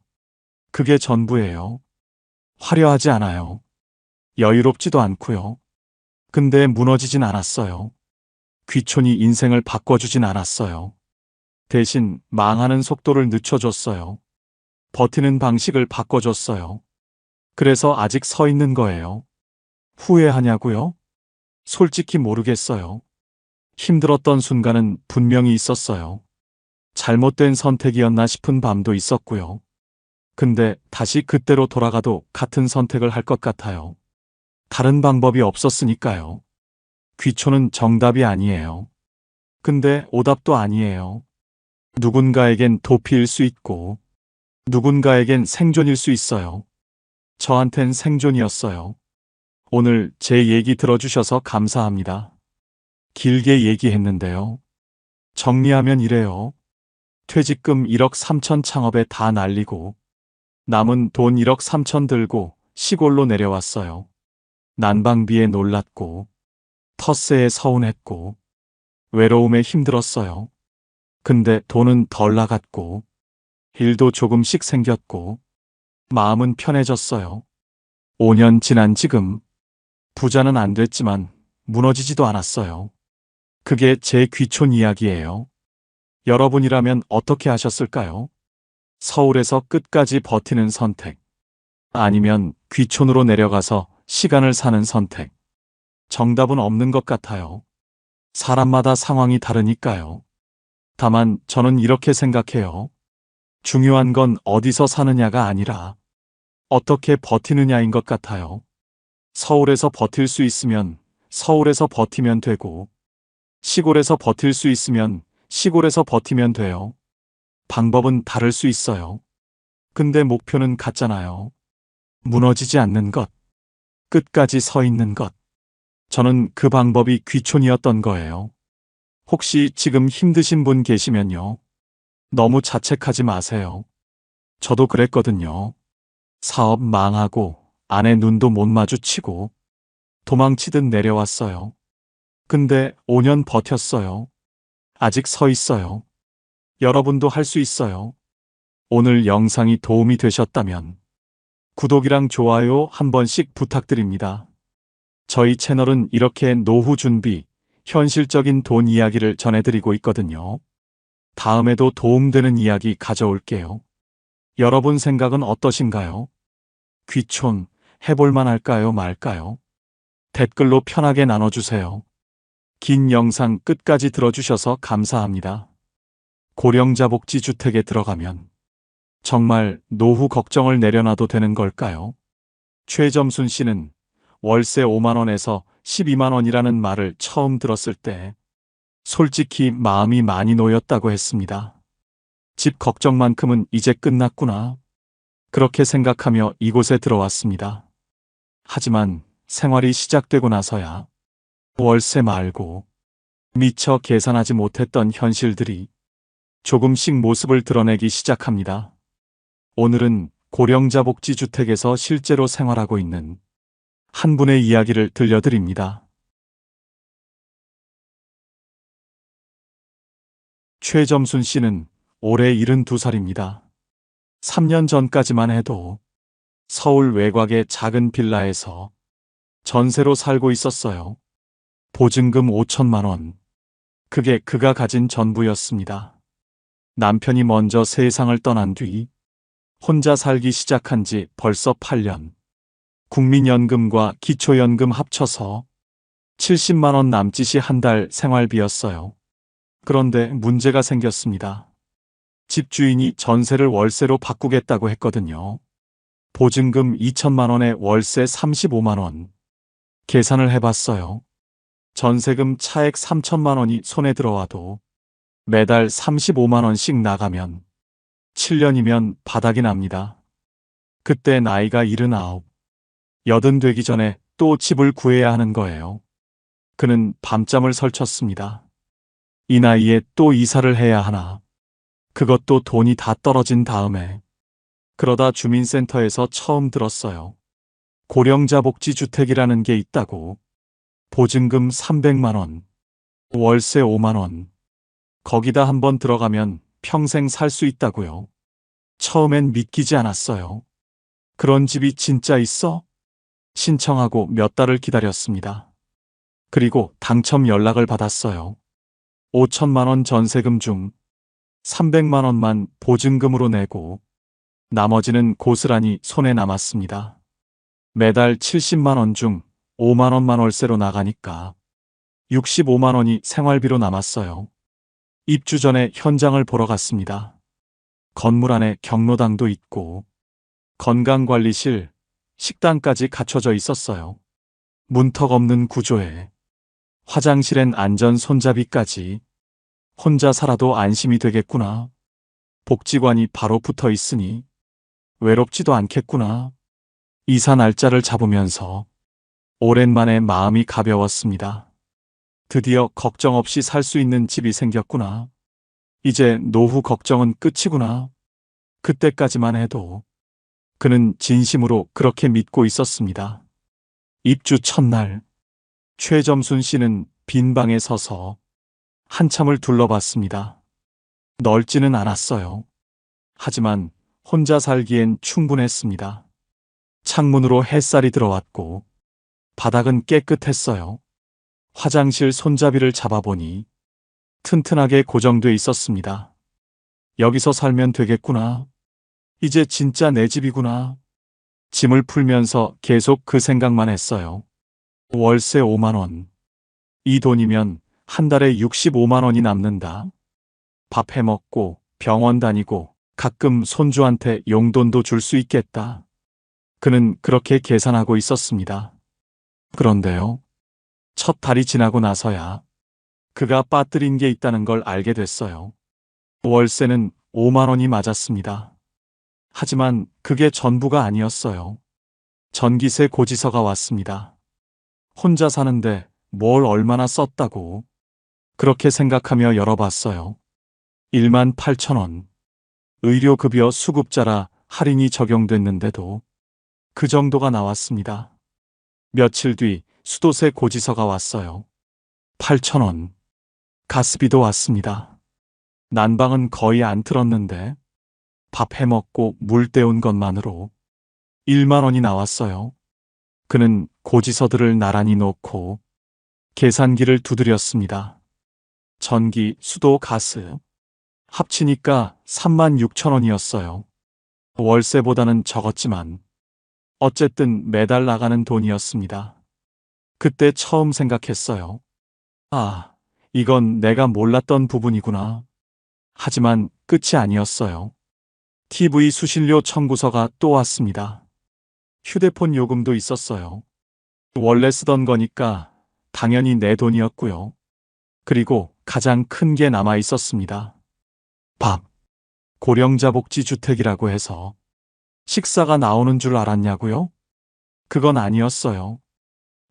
그게 전부예요. 화려하지 않아요. 여유롭지도 않고요. 근데 무너지진 않았어요. 귀촌이 인생을 바꿔주진 않았어요. 대신 망하는 속도를 늦춰줬어요. 버티는 방식을 바꿔줬어요. 그래서 아직 서 있는 거예요. 후회하냐고요? 솔직히 모르겠어요. 힘들었던 순간은 분명히 있었어요. 잘못된 선택이었나 싶은 밤도 있었고요. 근데 다시 그때로 돌아가도 같은 선택을 할 것 같아요. 다른 방법이 없었으니까요. 귀촌은 정답이 아니에요. 근데 오답도 아니에요. 누군가에겐 도피일 수 있고, 누군가에겐 생존일 수 있어요. 저한텐 생존이었어요. 오늘 제 얘기 들어주셔서 감사합니다. 길게 얘기했는데요. 정리하면 이래요. 퇴직금 1억 3천 창업에 다 날리고, 남은 돈 1억 3천 들고 시골로 내려왔어요. 난방비에 놀랐고, 텃세에 서운했고, 외로움에 힘들었어요. 근데 돈은 덜 나갔고, 일도 조금씩 생겼고, 마음은 편해졌어요. 5년 지난 지금, 부자는 안 됐지만 무너지지도 않았어요. 그게 제 귀촌 이야기예요. 여러분이라면 어떻게 하셨을까요? 서울에서 끝까지 버티는 선택. 아니면 귀촌으로 내려가서 시간을 사는 선택. 정답은 없는 것 같아요. 사람마다 상황이 다르니까요. 다만 저는 이렇게 생각해요. 중요한 건 어디서 사느냐가 아니라 어떻게 버티느냐인 것 같아요. 서울에서 버틸 수 있으면 서울에서 버티면 되고, 시골에서 버틸 수 있으면 시골에서 버티면 돼요. 방법은 다를 수 있어요. 근데 목표는 같잖아요. 무너지지 않는 것, 끝까지 서 있는 것. 저는 그 방법이 귀촌이었던 거예요. 혹시 지금 힘드신 분 계시면요. 너무 자책하지 마세요. 저도 그랬거든요. 사업 망하고 아내 눈도 못 마주치고 도망치듯 내려왔어요. 근데 5년 버텼어요. 아직 서 있어요. 여러분도 할 수 있어요. 오늘 영상이 도움이 되셨다면 구독이랑 좋아요 한 번씩 부탁드립니다. 저희 채널은 이렇게 노후 준비, 현실적인 돈 이야기를 전해드리고 있거든요. 다음에도 도움되는 이야기 가져올게요. 여러분 생각은 어떠신가요? 귀촌 해볼만 할까요, 말까요? 댓글로 편하게 나눠주세요. 긴 영상 끝까지 들어주셔서 감사합니다. 고령자복지주택에 들어가면 정말 노후 걱정을 내려놔도 되는 걸까요? 최점순 씨는 월세 5만 원에서 12만 원이라는 말을 처음 들었을 때 솔직히 마음이 많이 놓였다고 했습니다. 집 걱정만큼은 이제 끝났구나. 그렇게 생각하며 이곳에 들어왔습니다. 하지만 생활이 시작되고 나서야 월세 말고 미처 계산하지 못했던 현실들이 조금씩 모습을 드러내기 시작합니다. 오늘은 고령자복지주택에서 실제로 생활하고 있는 한 분의 이야기를 들려드립니다. 최점순 씨는 올해 72살입니다. 3년 전까지만 해도 서울 외곽의 작은 빌라에서 전세로 살고 있었어요. 보증금 5천만 원. 그게 그가 가진 전부였습니다. 남편이 먼저 세상을 떠난 뒤 혼자 살기 시작한 지 벌써 8년. 국민연금과 기초연금 합쳐서 70만 원 남짓이 한 달 생활비였어요. 그런데 문제가 생겼습니다. 집주인이 전세를 월세로 바꾸겠다고 했거든요. 보증금 2천만 원에 월세 35만 원. 계산을 해봤어요. 전세금 차액 3천만 원이 손에 들어와도 매달 35만 원씩 나가면 7년이면 바닥이 납니다. 그때 나이가 79. 80 되기 전에 또 집을 구해야 하는 거예요. 그는 밤잠을 설쳤습니다. 이 나이에 또 이사를 해야 하나. 그것도 돈이 다 떨어진 다음에. 그러다 주민센터에서 처음 들었어요. 고령자복지주택이라는 게 있다고. 보증금 300만 원, 월세 5만 원. 거기다 한번 들어가면 평생 살 수 있다고요. 처음엔 믿기지 않았어요. 그런 집이 진짜 있어? 신청하고 몇 달을 기다렸습니다. 그리고 당첨 연락을 받았어요. 5천만 원 전세금 중 300만 원만 보증금으로 내고 나머지는 고스란히 손에 남았습니다. 매달 70만 원 중 5만 원만 월세로 나가니까 65만 원이 생활비로 남았어요. 입주 전에 현장을 보러 갔습니다. 건물 안에 경로당도 있고 건강관리실, 식당까지 갖춰져 있었어요. 문턱 없는 구조에 화장실엔 안전 손잡이까지. 혼자 살아도 안심이 되겠구나. 복지관이 바로 붙어 있으니 외롭지도 않겠구나. 이사 날짜를 잡으면서 오랜만에 마음이 가벼웠습니다. 드디어 걱정 없이 살 수 있는 집이 생겼구나. 이제 노후 걱정은 끝이구나. 그때까지만 해도 그는 진심으로 그렇게 믿고 있었습니다. 입주 첫날, 최점순 씨는 빈 방에 서서 한참을 둘러봤습니다. 넓지는 않았어요. 하지만 혼자 살기엔 충분했습니다. 창문으로 햇살이 들어왔고 바닥은 깨끗했어요. 화장실 손잡이를 잡아보니 튼튼하게 고정돼 있었습니다. 여기서 살면 되겠구나. 이제 진짜 내 집이구나. 짐을 풀면서 계속 그 생각만 했어요. 월세 5만 원. 이 돈이면 한 달에 65만 원이 남는다. 밥 해먹고 병원 다니고 가끔 손주한테 용돈도 줄 수 있겠다. 그는 그렇게 계산하고 있었습니다. 그런데요. 첫 달이 지나고 나서야 그가 빠뜨린 게 있다는 걸 알게 됐어요. 월세는 5만 원이 맞았습니다. 하지만 그게 전부가 아니었어요. 전기세 고지서가 왔습니다. 혼자 사는데 뭘 얼마나 썼다고. 그렇게 생각하며 열어봤어요. 1만 8천 원. 의료급여 수급자라 할인이 적용됐는데도 그 정도가 나왔습니다. 며칠 뒤 수도세 고지서가 왔어요. 8천 원. 가스비도 왔습니다. 난방은 거의 안 틀었는데 밥 해먹고 물 때운 것만으로 1만 원이 나왔어요. 그는 고지서들을 나란히 놓고 계산기를 두드렸습니다. 전기, 수도, 가스 합치니까 3만 6천 원이었어요. 월세보다는 적었지만 어쨌든 매달 나가는 돈이었습니다. 그때 처음 생각했어요. 아, 이건 내가 몰랐던 부분이구나. 하지만 끝이 아니었어요. TV 수신료 청구서가 또 왔습니다. 휴대폰 요금도 있었어요. 원래 쓰던 거니까 당연히 내 돈이었고요. 그리고 가장 큰 게 남아 있었습니다. 밥. 고령자 복지주택이라고 해서 식사가 나오는 줄 알았냐고요? 그건 아니었어요.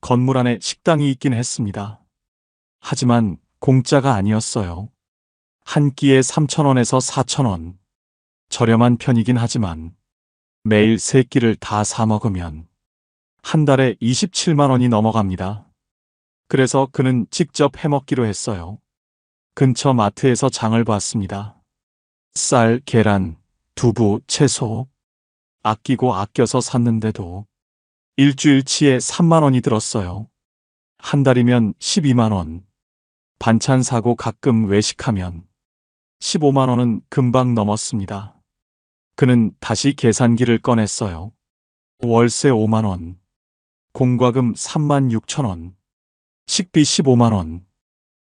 건물 안에 식당이 있긴 했습니다. 하지만 공짜가 아니었어요. 한 끼에 3천 원에서 4천 원. 저렴한 편이긴 하지만 매일 세 끼를 다 사 먹으면 한 달에 27만 원이 넘어갑니다. 그래서 그는 직접 해먹기로 했어요. 근처 마트에서 장을 봤습니다. 쌀, 계란, 두부, 채소. 아끼고 아껴서 샀는데도 일주일치에 3만 원이 들었어요. 한 달이면 12만 원. 반찬 사고 가끔 외식하면 15만 원은 금방 넘었습니다. 그는 다시 계산기를 꺼냈어요. 월세 5만 원. 공과금 3만 6천 원. 식비 15만 원.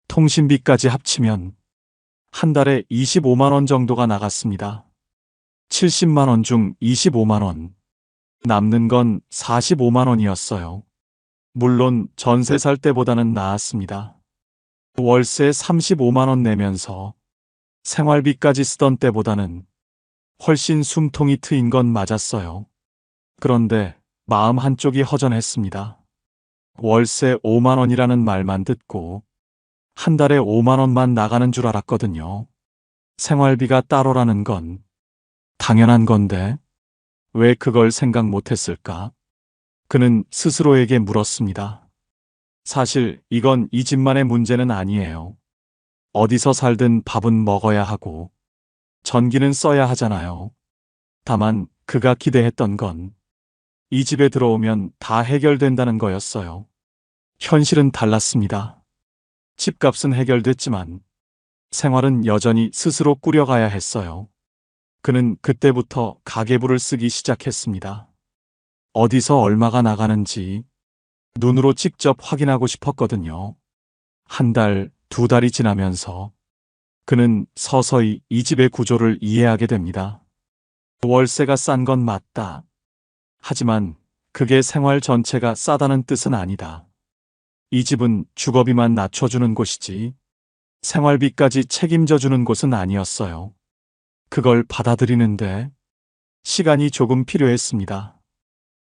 통신비까지 합치면 한 달에 25만 원 정도가 나갔습니다. 70만 원 중 25만 원. 남는 건 45만 원이었어요. 물론 전세 살 때보다는 나았습니다. 월세 35만 원 내면서 생활비까지 쓰던 때보다는 훨씬 숨통이 트인 건 맞았어요. 그런데 마음 한쪽이 허전했습니다. 월세 5만 원이라는 말만 듣고 한 달에 5만 원만 나가는 줄 알았거든요. 생활비가 따로라는 건 당연한 건데 왜 그걸 생각 못했을까? 그는 스스로에게 물었습니다. 사실 이건 이 집만의 문제는 아니에요. 어디서 살든 밥은 먹어야 하고 전기는 써야 하잖아요. 다만 그가 기대했던 건 이 집에 들어오면 다 해결된다는 거였어요. 현실은 달랐습니다. 집값은 해결됐지만 생활은 여전히 스스로 꾸려가야 했어요. 그는 그때부터 가계부를 쓰기 시작했습니다. 어디서 얼마가 나가는지 눈으로 직접 확인하고 싶었거든요. 한 달, 두 달이 지나면서 그는 서서히 이 집의 구조를 이해하게 됩니다. 월세가 싼 건 맞다. 하지만 그게 생활 전체가 싸다는 뜻은 아니다. 이 집은 주거비만 낮춰주는 곳이지 생활비까지 책임져주는 곳은 아니었어요. 그걸 받아들이는데 시간이 조금 필요했습니다.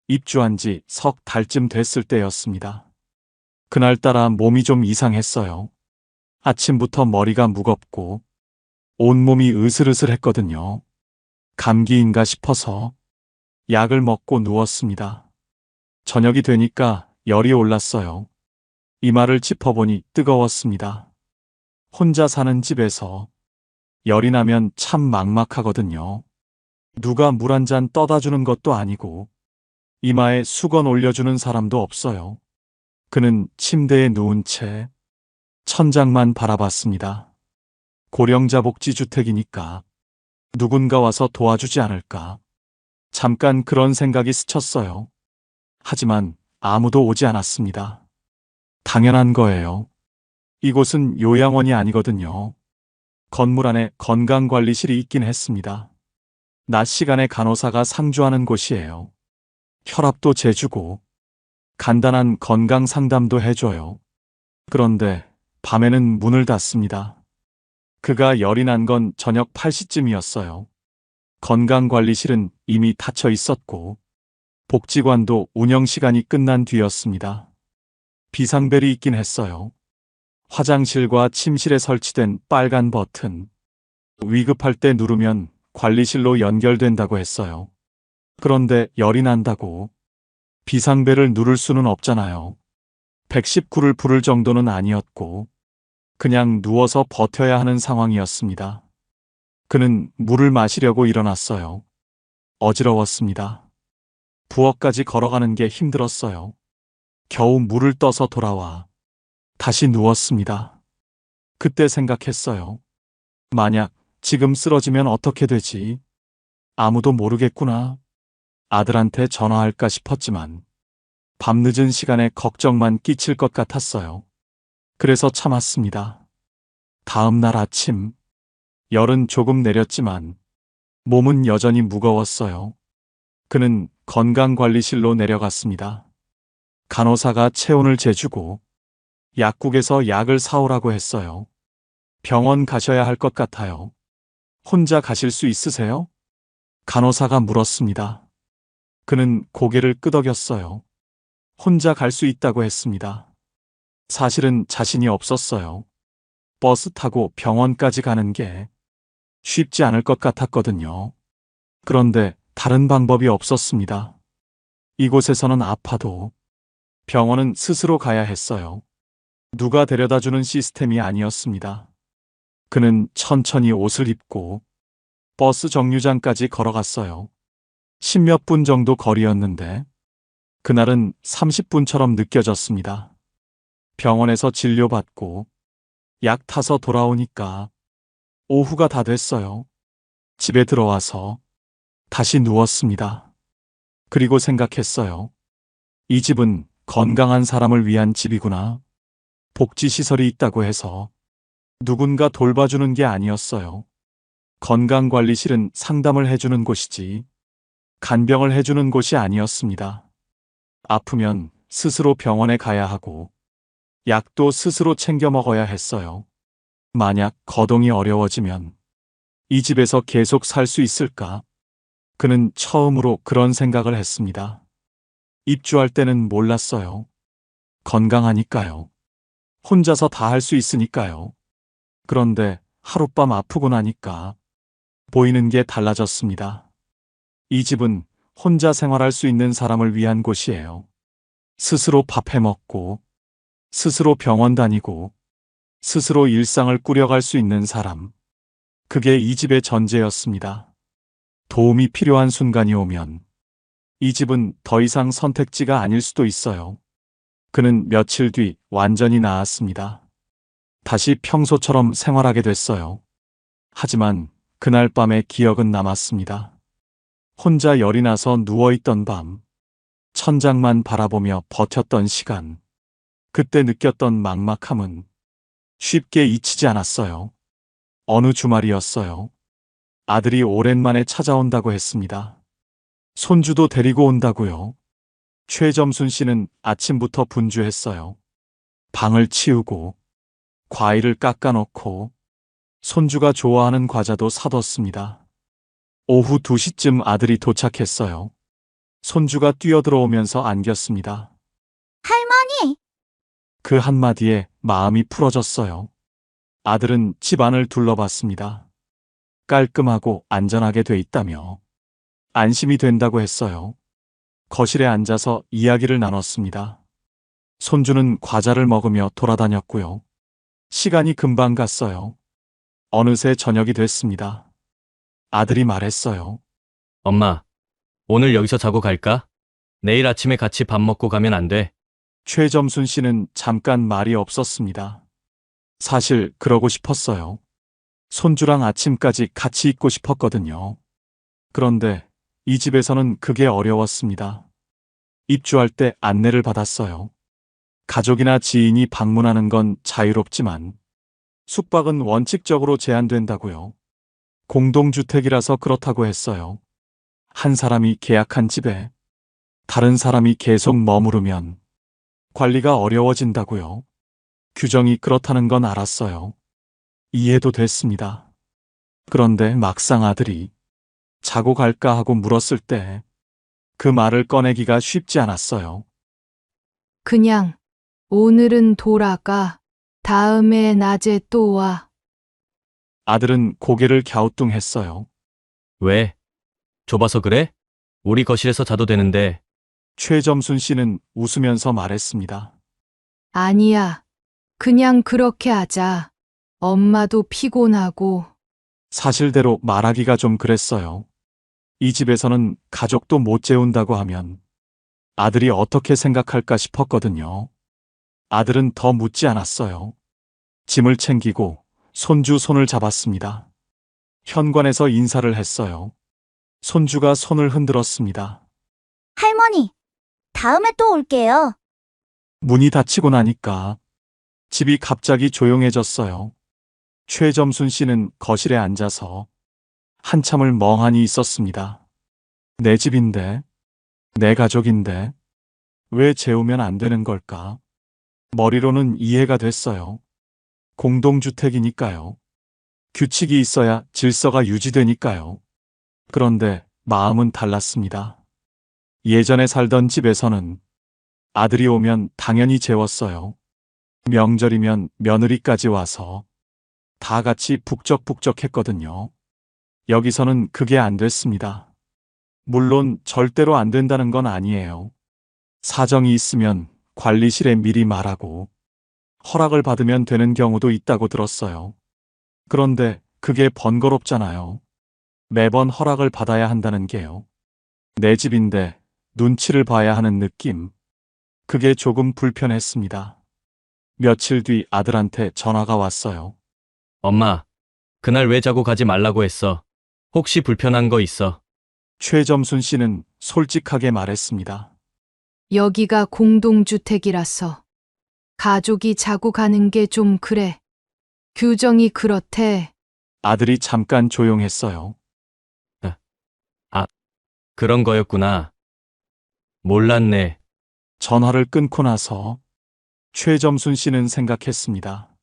입주한 지 석 달쯤 됐을 때였습니다. 그날따라 몸이 좀 이상했어요. 아침부터 머리가 무겁고 온몸이 으슬으슬했거든요. 감기인가 싶어서 약을 먹고 누웠습니다. 저녁이 되니까 열이 올랐어요. 이마를 짚어보니 뜨거웠습니다. 혼자 사는 집에서 열이 나면 참 막막하거든요. 누가 물 한 잔 떠다 주는 것도 아니고 이마에 수건 올려주는 사람도 없어요. 그는 침대에 누운 채 천장만 바라봤습니다. 고령자 복지주택이니까 누군가 와서 도와주지 않을까. 잠깐 그런 생각이 스쳤어요. 하지만 아무도 오지 않았습니다. 당연한 거예요. 이곳은 요양원이 아니거든요. 건물 안에 건강관리실이 있긴 했습니다. 낮 시간에 간호사가 상주하는 곳이에요. 혈압도 재주고 간단한 건강 상담도 해줘요. 그런데 밤에는 문을 닫습니다. 그가 열이 난 건 저녁 8시쯤이었어요. 건강관리실은 이미 닫혀 있었고 복지관도 운영 시간이 끝난 뒤였습니다. 비상벨이 있긴 했어요. 화장실과 침실에 설치된 빨간 버튼. 위급할 때 누르면 관리실로 연결된다고 했어요. 그런데 열이 난다고 비상벨을 누를 수는 없잖아요. 119를 부를 정도는 아니었고 그냥 누워서 버텨야 하는 상황이었습니다. 그는 물을 마시려고 일어났어요. 어지러웠습니다. 부엌까지 걸어가는 게 힘들었어요. 겨우 물을 떠서 돌아와 다시 누웠습니다. 그때 생각했어요. 만약 지금 쓰러지면 어떻게 되지? 아무도 모르겠구나. 아들한테 전화할까 싶었지만 밤늦은 시간에 걱정만 끼칠 것 같았어요. 그래서 참았습니다. 다음 날 아침, 열은 조금 내렸지만 몸은 여전히 무거웠어요. 그는 건강관리실로 내려갔습니다. 간호사가 체온을 재주고 약국에서 약을 사오라고 했어요. 병원 가셔야 할 것 같아요. 혼자 가실 수 있으세요? 간호사가 물었습니다. 그는 고개를 끄덕였어요. 혼자 갈 수 있다고 했습니다. 사실은 자신이 없었어요. 버스 타고 병원까지 가는 게 쉽지 않을 것 같았거든요. 그런데 다른 방법이 없었습니다. 이곳에서는 아파도 병원은 스스로 가야 했어요. 누가 데려다주는 시스템이 아니었습니다. 그는 천천히 옷을 입고 버스 정류장까지 걸어갔어요. 10몇 분 정도 거리였는데 그날은 30분처럼 느껴졌습니다. 병원에서 진료받고 약 타서 돌아오니까 오후가 다 됐어요. 집에 들어와서 다시 누웠습니다. 그리고 생각했어요. 이 집은 건강한 사람을 위한 집이구나. 복지시설이 있다고 해서 누군가 돌봐주는 게 아니었어요. 건강관리실은 상담을 해주는 곳이지 간병을 해주는 곳이 아니었습니다. 아프면 스스로 병원에 가야 하고 약도 스스로 챙겨 먹어야 했어요. 만약 거동이 어려워지면 이 집에서 계속 살 수 있을까? 그는 처음으로 그런 생각을 했습니다. 입주할 때는 몰랐어요. 건강하니까요. 혼자서 다 할 수 있으니까요. 그런데 하룻밤 아프고 나니까 보이는 게 달라졌습니다. 이 집은 혼자 생활할 수 있는 사람을 위한 곳이에요. 스스로 밥 해 먹고 스스로 병원 다니고 스스로 일상을 꾸려갈 수 있는 사람. 그게 이 집의 전제였습니다. 도움이 필요한 순간이 오면 이 집은 더 이상 선택지가 아닐 수도 있어요. 그는 며칠 뒤 완전히 나았습니다. 다시 평소처럼 생활하게 됐어요. 하지만 그날 밤의 기억은 남았습니다. 혼자 열이 나서 누워있던 밤, 천장만 바라보며 버텼던 시간, 그때 느꼈던 막막함은 쉽게 잊히지 않았어요. 어느 주말이었어요. 아들이 오랜만에 찾아온다고 했습니다. 손주도 데리고 온다고요. 최점순 씨는 아침부터 분주했어요. 방을 치우고 과일을 깎아놓고 손주가 좋아하는 과자도 사뒀습니다. 오후 2시쯤 아들이 도착했어요. 손주가 뛰어들어오면서 안겼습니다. 할머니! 그 한마디에 마음이 풀어졌어요. 아들은 집안을 둘러봤습니다. 깔끔하고 안전하게 돼 있다며 안심이 된다고 했어요. 거실에 앉아서 이야기를 나눴습니다. 손주는 과자를 먹으며 돌아다녔고요. 시간이 금방 갔어요. 어느새 저녁이 됐습니다. 아들이 말했어요. 엄마, 오늘 여기서 자고 갈까? 내일 아침에 같이 밥 먹고 가면 안 돼? 최점순 씨는 잠깐 말이 없었습니다. 사실 그러고 싶었어요. 손주랑 아침까지 같이 있고 싶었거든요. 그런데 이 집에서는 그게 어려웠습니다. 입주할 때 안내를 받았어요. 가족이나 지인이 방문하는 건 자유롭지만 숙박은 원칙적으로 제한된다고요. 공동주택이라서 그렇다고 했어요. 한 사람이 계약한 집에 다른 사람이 계속 머무르면 관리가 어려워진다고요. 규정이 그렇다는 건 알았어요. 이해도 됐습니다. 그런데 막상 아들이 자고 갈까 하고 물었을 때 그 말을 꺼내기가 쉽지 않았어요. 그냥 오늘은 돌아가. 다음에 낮에 또 와. 아들은 고개를 갸우뚱했어요. 왜? 좁아서 그래? 우리 거실에서 자도 되는데. 최점순 씨는 웃으면서 말했습니다. 아니야. 그냥 그렇게 하자. 엄마도 피곤하고. 사실대로 말하기가 좀 그랬어요. 이 집에서는 가족도 못 재운다고 하면 아들이 어떻게 생각할까 싶었거든요. 아들은 더 묻지 않았어요. 짐을 챙기고 손주 손을 잡았습니다. 현관에서 인사를 했어요. 손주가 손을 흔들었습니다. 할머니! 다음에 또 올게요. 문이 닫히고 나니까 집이 갑자기 조용해졌어요. 최점순 씨는 거실에 앉아서 한참을 멍하니 있었습니다. 내 집인데, 내 가족인데, 왜 재우면 안 되는 걸까? 머리로는 이해가 됐어요. 공동주택이니까요. 규칙이 있어야 질서가 유지되니까요. 그런데 마음은 달랐습니다. 예전에 살던 집에서는 아들이 오면 당연히 재웠어요. 명절이면 며느리까지 와서 다 같이 북적북적했거든요. 여기서는 그게 안 됐습니다. 물론 절대로 안 된다는 건 아니에요. 사정이 있으면 관리실에 미리 말하고 허락을 받으면 되는 경우도 있다고 들었어요. 그런데 그게 번거롭잖아요. 매번 허락을 받아야 한다는 게요. 내 집인데 눈치를 봐야 하는 느낌. 그게 조금 불편했습니다. 며칠 뒤 아들한테 전화가 왔어요. 엄마, 그날 왜 자고 가지 말라고 했어? 혹시 불편한 거 있어? 최점순 씨는 솔직하게 말했습니다. 여기가 공동주택이라서. 가족이 자고 가는 게 좀 그래. 규정이 그렇대. 아들이 잠깐 조용했어요. 그런 거였구나. 몰랐네. 전화를 끊고 나서 최점순 씨는 생각했습니다.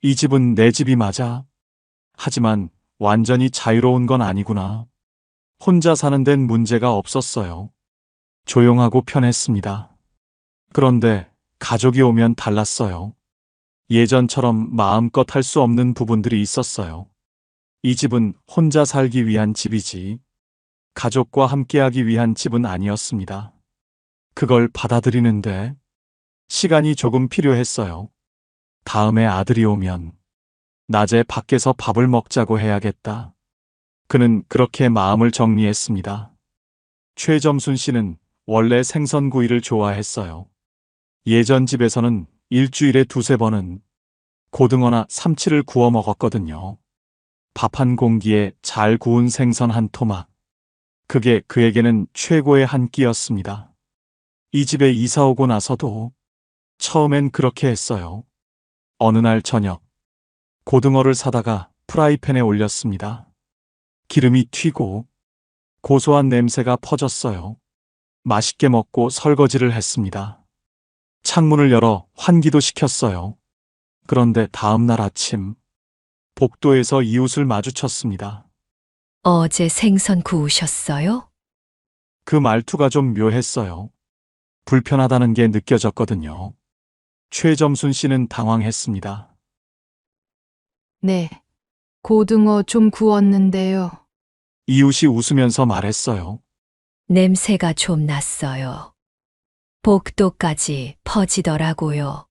이 집은 내 집이 맞아. 하지만 완전히 자유로운 건 아니구나. 혼자 사는 데는 문제가 없었어요. 조용하고 편했습니다. 그런데 가족이 오면 달랐어요. 예전처럼 마음껏 할 수 없는 부분들이 있었어요. 이 집은 혼자 살기 위한 집이지 가족과 함께하기 위한 집은 아니었습니다. 그걸 받아들이는데 시간이 조금 필요했어요. 다음에 아들이 오면 낮에 밖에서 밥을 먹자고 해야겠다. 그는 그렇게 마음을 정리했습니다. 최점순 씨는 원래 생선구이를 좋아했어요. 예전 집에서는 일주일에 두세 번은 고등어나 삼치를 구워 먹었거든요. 밥 한 공기에 잘 구운 생선 한 토막. 그게 그에게는 최고의 한 끼였습니다. 이 집에 이사 오고 나서도 처음엔 그렇게 했어요. 어느 날 저녁, 고등어를 사다가 프라이팬에 올렸습니다. 기름이 튀고 고소한 냄새가 퍼졌어요. 맛있게 먹고 설거지를 했습니다. 창문을 열어 환기도 시켰어요. 그런데 다음 날 아침, 복도에서 이웃을 마주쳤습니다. 어제 생선 구우셨어요? 그 말투가 좀 묘했어요. 불편하다는 게 느껴졌거든요. 최점순 씨는 당황했습니다. 네. 고등어 좀 구웠는데요. 이웃이 웃으면서 말했어요. 냄새가 좀 났어요. 복도까지 퍼지더라고요.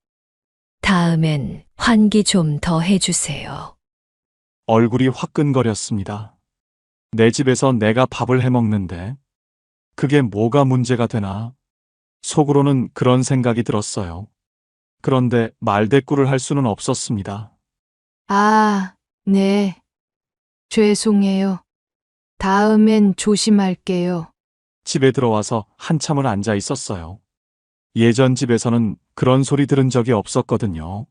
다음엔 환기 좀 더 해주세요. 얼굴이 화끈거렸습니다. 내 집에서 내가 밥을 해 먹는데 그게 뭐가 문제가 되나? 속으로는 그런 생각이 들었어요. 그런데 말대꾸를 할 수는 없었습니다. 아, 네. 죄송해요. 다음엔 조심할게요. 집에 들어와서 한참을 앉아 있었어요. 예전 집에서는 그런 소리 들은 적이 없었거든요.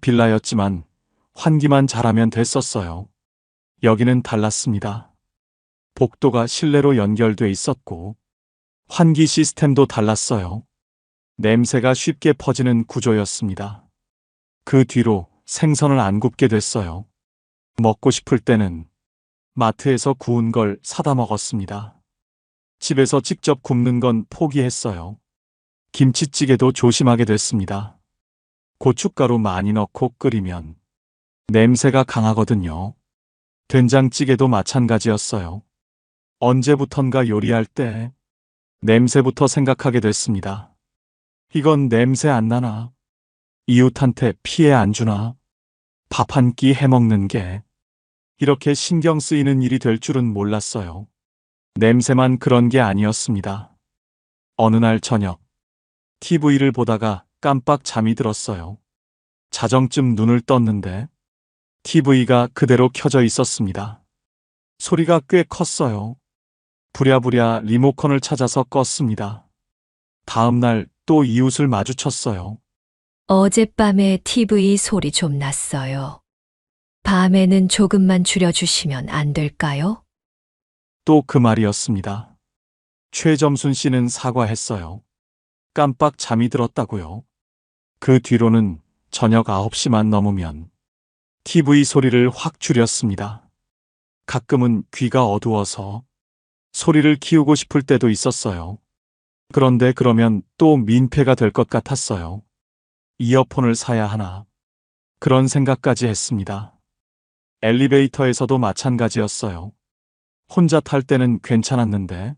빌라였지만 환기만 잘하면 됐었어요. 여기는 달랐습니다. 복도가 실내로 연결돼 있었고 환기 시스템도 달랐어요. 냄새가 쉽게 퍼지는 구조였습니다. 그 뒤로 생선을 안 굽게 됐어요. 먹고 싶을 때는 마트에서 구운 걸 사다 먹었습니다. 집에서 직접 굽는 건 포기했어요. 김치찌개도 조심하게 됐습니다. 고춧가루 많이 넣고 끓이면 냄새가 강하거든요. 된장찌개도 마찬가지였어요. 언제부턴가 요리할 때 냄새부터 생각하게 됐습니다. 이건 냄새 안 나나? 이웃한테 피해 안 주나? 밥 한 끼 해먹는 게 이렇게 신경 쓰이는 일이 될 줄은 몰랐어요. 냄새만 그런 게 아니었습니다. 어느 날 저녁, TV를 보다가 깜빡 잠이 들었어요. 자정쯤 눈을 떴는데 TV가 그대로 켜져 있었습니다. 소리가 꽤 컸어요. 부랴부랴 리모컨을 찾아서 껐습니다. 다음 날 또 이웃을 마주쳤어요. 어젯밤에 TV 소리 좀 났어요. 밤에는 조금만 줄여주시면 안 될까요? 또 그 말이었습니다. 최점순 씨는 사과했어요. 깜빡 잠이 들었다고요. 그 뒤로는 저녁 9시만 넘으면 TV 소리를 확 줄였습니다. 가끔은 귀가 어두워서 소리를 키우고 싶을 때도 있었어요. 그런데 그러면 또 민폐가 될 것 같았어요. 이어폰을 사야 하나? 그런 생각까지 했습니다. 엘리베이터에서도 마찬가지였어요. 혼자 탈 때는 괜찮았는데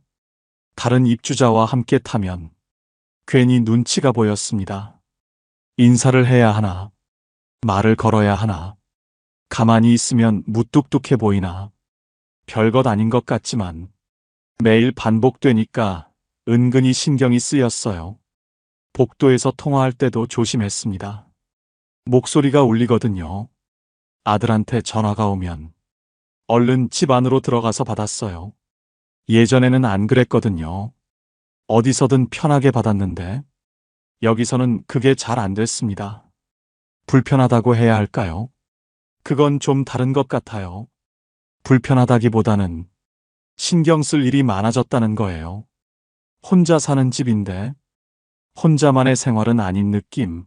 다른 입주자와 함께 타면 괜히 눈치가 보였습니다. 인사를 해야 하나? 말을 걸어야 하나? 가만히 있으면 무뚝뚝해 보이나? 별것 아닌 것 같지만 매일 반복되니까 은근히 신경이 쓰였어요. 복도에서 통화할 때도 조심했습니다. 목소리가 울리거든요. 아들한테 전화가 오면 얼른 집 안으로 들어가서 받았어요. 예전에는 안 그랬거든요. 어디서든 편하게 받았는데 여기서는 그게 잘 안 됐습니다. 불편하다고 해야 할까요? 그건 좀 다른 것 같아요. 불편하다기보다는 신경 쓸 일이 많아졌다는 거예요. 혼자 사는 집인데 혼자만의 생활은 아닌 느낌.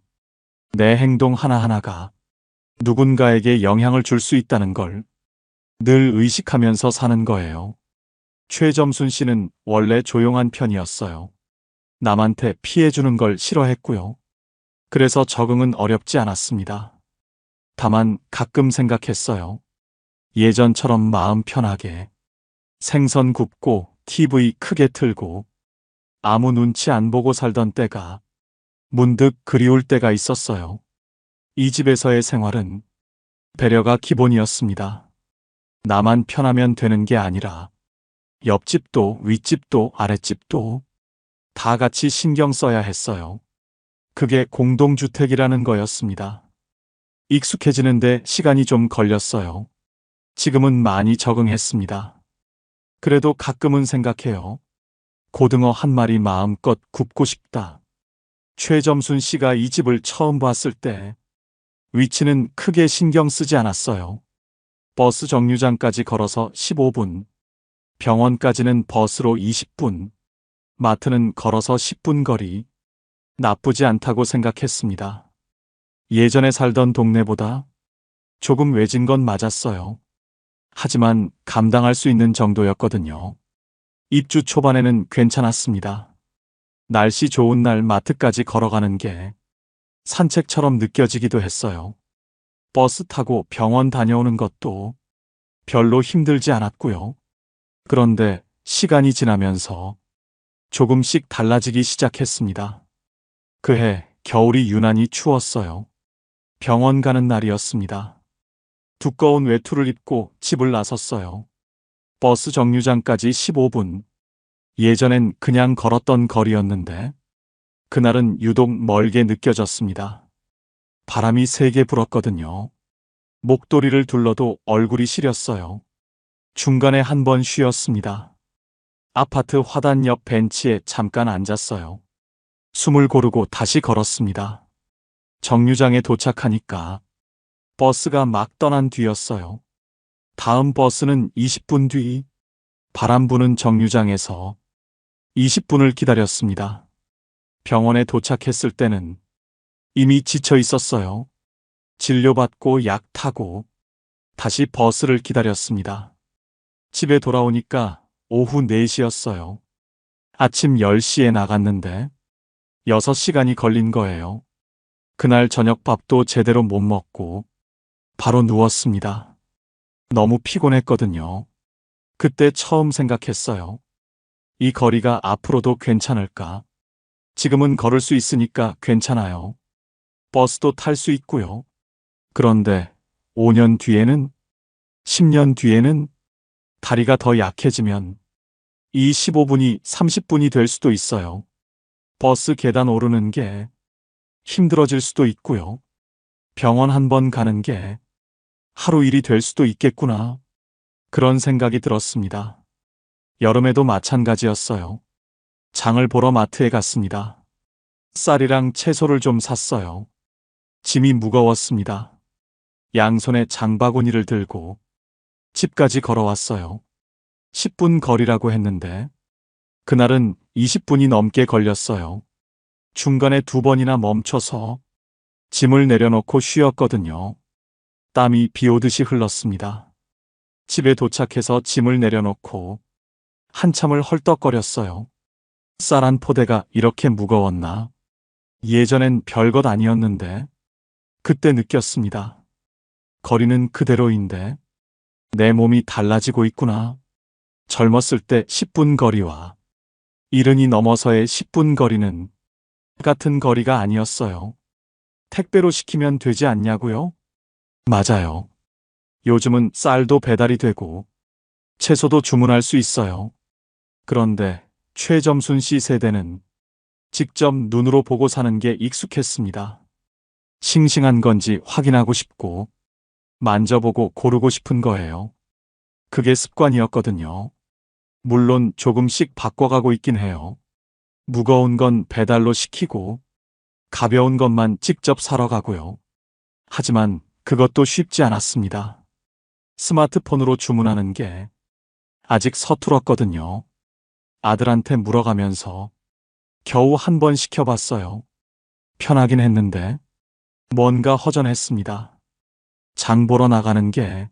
내 행동 하나하나가 누군가에게 영향을 줄 수 있다는 걸 늘 의식하면서 사는 거예요. 최점순 씨는 원래 조용한 편이었어요. 남한테 피해주는 걸 싫어했고요. 그래서 적응은 어렵지 않았습니다. 다만 가끔 생각했어요. 예전처럼 마음 편하게 생선 굽고 TV 크게 틀고 아무 눈치 안 보고 살던 때가 문득 그리울 때가 있었어요. 이 집에서의 생활은 배려가 기본이었습니다. 나만 편하면 되는 게 아니라 옆집도 윗집도 아랫집도 다 같이 신경 써야 했어요. 그게 공동주택이라는 거였습니다. 익숙해지는데 시간이 좀 걸렸어요. 지금은 많이 적응했습니다. 그래도 가끔은 생각해요. 고등어 한 마리 마음껏 굽고 싶다. 최점순 씨가 이 집을 처음 봤을 때 위치는 크게 신경 쓰지 않았어요. 버스 정류장까지 걸어서 15분, 병원까지는 버스로 20분, 마트는 걸어서 10분 거리. 나쁘지 않다고 생각했습니다. 예전에 살던 동네보다 조금 외진 건 맞았어요. 하지만 감당할 수 있는 정도였거든요. 입주 초반에는 괜찮았습니다. 날씨 좋은 날 마트까지 걸어가는 게 산책처럼 느껴지기도 했어요. 버스 타고 병원 다녀오는 것도 별로 힘들지 않았고요. 그런데 시간이 지나면서 조금씩 달라지기 시작했습니다. 그해 겨울이 유난히 추웠어요. 병원 가는 날이었습니다. 두꺼운 외투를 입고 집을 나섰어요. 버스 정류장까지 15분. 예전엔 그냥 걸었던 거리였는데 그날은 유독 멀게 느껴졌습니다. 바람이 세게 불었거든요. 목도리를 둘러도 얼굴이 시렸어요. 중간에 한 번 쉬었습니다. 아파트 화단 옆 벤치에 잠깐 앉았어요. 숨을 고르고 다시 걸었습니다. 정류장에 도착하니까 버스가 막 떠난 뒤였어요. 다음 버스는 20분 뒤. 바람 부는 정류장에서 20분을 기다렸습니다. 병원에 도착했을 때는 이미 지쳐 있었어요. 진료받고 약 타고 다시 버스를 기다렸습니다. 집에 돌아오니까 오후 4시였어요. 아침 10시에 나갔는데 6시간이 걸린 거예요. 그날 저녁밥도 제대로 못 먹고 바로 누웠습니다. 너무 피곤했거든요. 그때 처음 생각했어요. 이 거리가 앞으로도 괜찮을까? 지금은 걸을 수 있으니까 괜찮아요. 버스도 탈 수 있고요. 그런데 5년 뒤에는, 10년 뒤에는 다리가 더 약해지면 이 15분이 30분이 될 수도 있어요. 버스 계단 오르는 게 힘들어질 수도 있고요. 병원 한 번 가는 게 하루 일이 될 수도 있겠구나. 그런 생각이 들었습니다. 여름에도 마찬가지였어요. 장을 보러 마트에 갔습니다. 쌀이랑 채소를 좀 샀어요. 짐이 무거웠습니다. 양손에 장바구니를 들고 집까지 걸어왔어요. 10분 거리라고 했는데 그날은 20분이 넘게 걸렸어요. 중간에 2번이나 멈춰서 짐을 내려놓고 쉬었거든요. 땀이 비 오듯이 흘렀습니다. 집에 도착해서 짐을 내려놓고 한참을 헐떡거렸어요. 쌀 한 포대가 이렇게 무거웠나? 예전엔 별것 아니었는데 그때 느꼈습니다. 거리는 그대로인데 내 몸이 달라지고 있구나. 젊었을 때 10분 거리와 70이 넘어서의 10분 거리는 같은 거리가 아니었어요. 택배로 시키면 되지 않냐고요? 맞아요. 요즘은 쌀도 배달이 되고 채소도 주문할 수 있어요. 그런데 최점순 씨 세대는 직접 눈으로 보고 사는 게 익숙했습니다. 싱싱한 건지 확인하고 싶고 만져보고 고르고 싶은 거예요. 그게 습관이었거든요. 물론 조금씩 바꿔가고 있긴 해요. 무거운 건 배달로 시키고 가벼운 것만 직접 사러 가고요. 하지만 그것도 쉽지 않았습니다. 스마트폰으로 주문하는 게 아직 서툴었거든요. 아들한테 물어가면서 겨우 한 번 시켜봤어요. 편하긴 했는데 뭔가 허전했습니다. 장 보러 나가는 게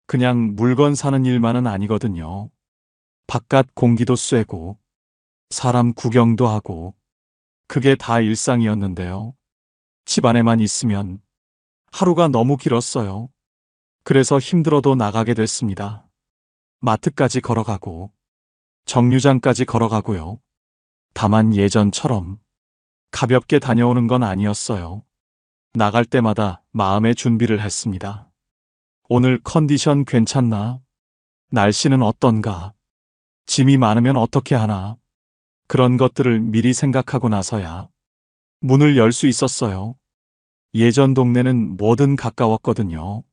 그냥 물건 사는 일만은 아니거든요. 바깥 공기도 쐬고 사람 구경도 하고 그게 다 일상이었는데요. 집 안에만 있으면 하루가 너무 길었어요. 그래서 힘들어도 나가게 됐습니다. 마트까지 걸어가고 정류장까지 걸어가고요. 다만 예전처럼 가볍게 다녀오는 건 아니었어요. 나갈 때마다 마음의 준비를 했습니다. 오늘 컨디션 괜찮나? 날씨는 어떤가? 짐이 많으면 어떻게 하나? 그런 것들을 미리 생각하고 나서야 문을 열 수 있었어요. 예전 동네는 뭐든 가까웠거든요.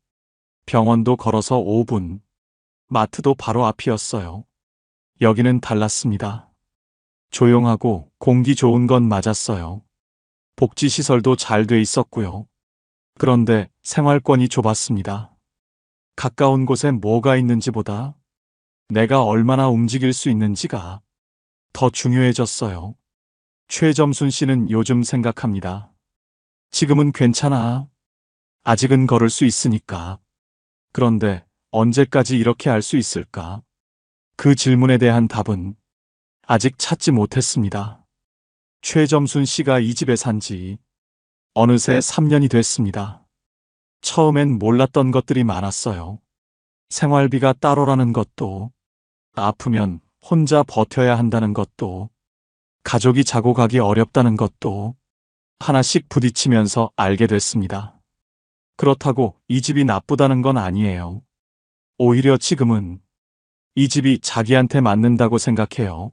병원도 걸어서 5분, 마트도 바로 앞이었어요. 여기는 달랐습니다. 조용하고 공기 좋은 건 맞았어요. 복지시설도 잘 돼 있었고요. 그런데 생활권이 좁았습니다. 가까운 곳에 뭐가 있는지보다 내가 얼마나 움직일 수 있는지가 더 중요해졌어요. 최점순 씨는 요즘 생각합니다. 지금은 괜찮아. 아직은 걸을 수 있으니까. 그런데 언제까지 이렇게 할 수 있을까? 그 질문에 대한 답은 아직 찾지 못했습니다. 최점순 씨가 이 집에 산 지 어느새 3년이 됐습니다. 처음엔 몰랐던 것들이 많았어요. 생활비가 따로라는 것도, 아프면 혼자 버텨야 한다는 것도, 가족이 자고 가기 어렵다는 것도 하나씩 부딪히면서 알게 됐습니다. 그렇다고 이 집이 나쁘다는 건 아니에요. 오히려 지금은 이 집이 자기한테 맞는다고 생각해요.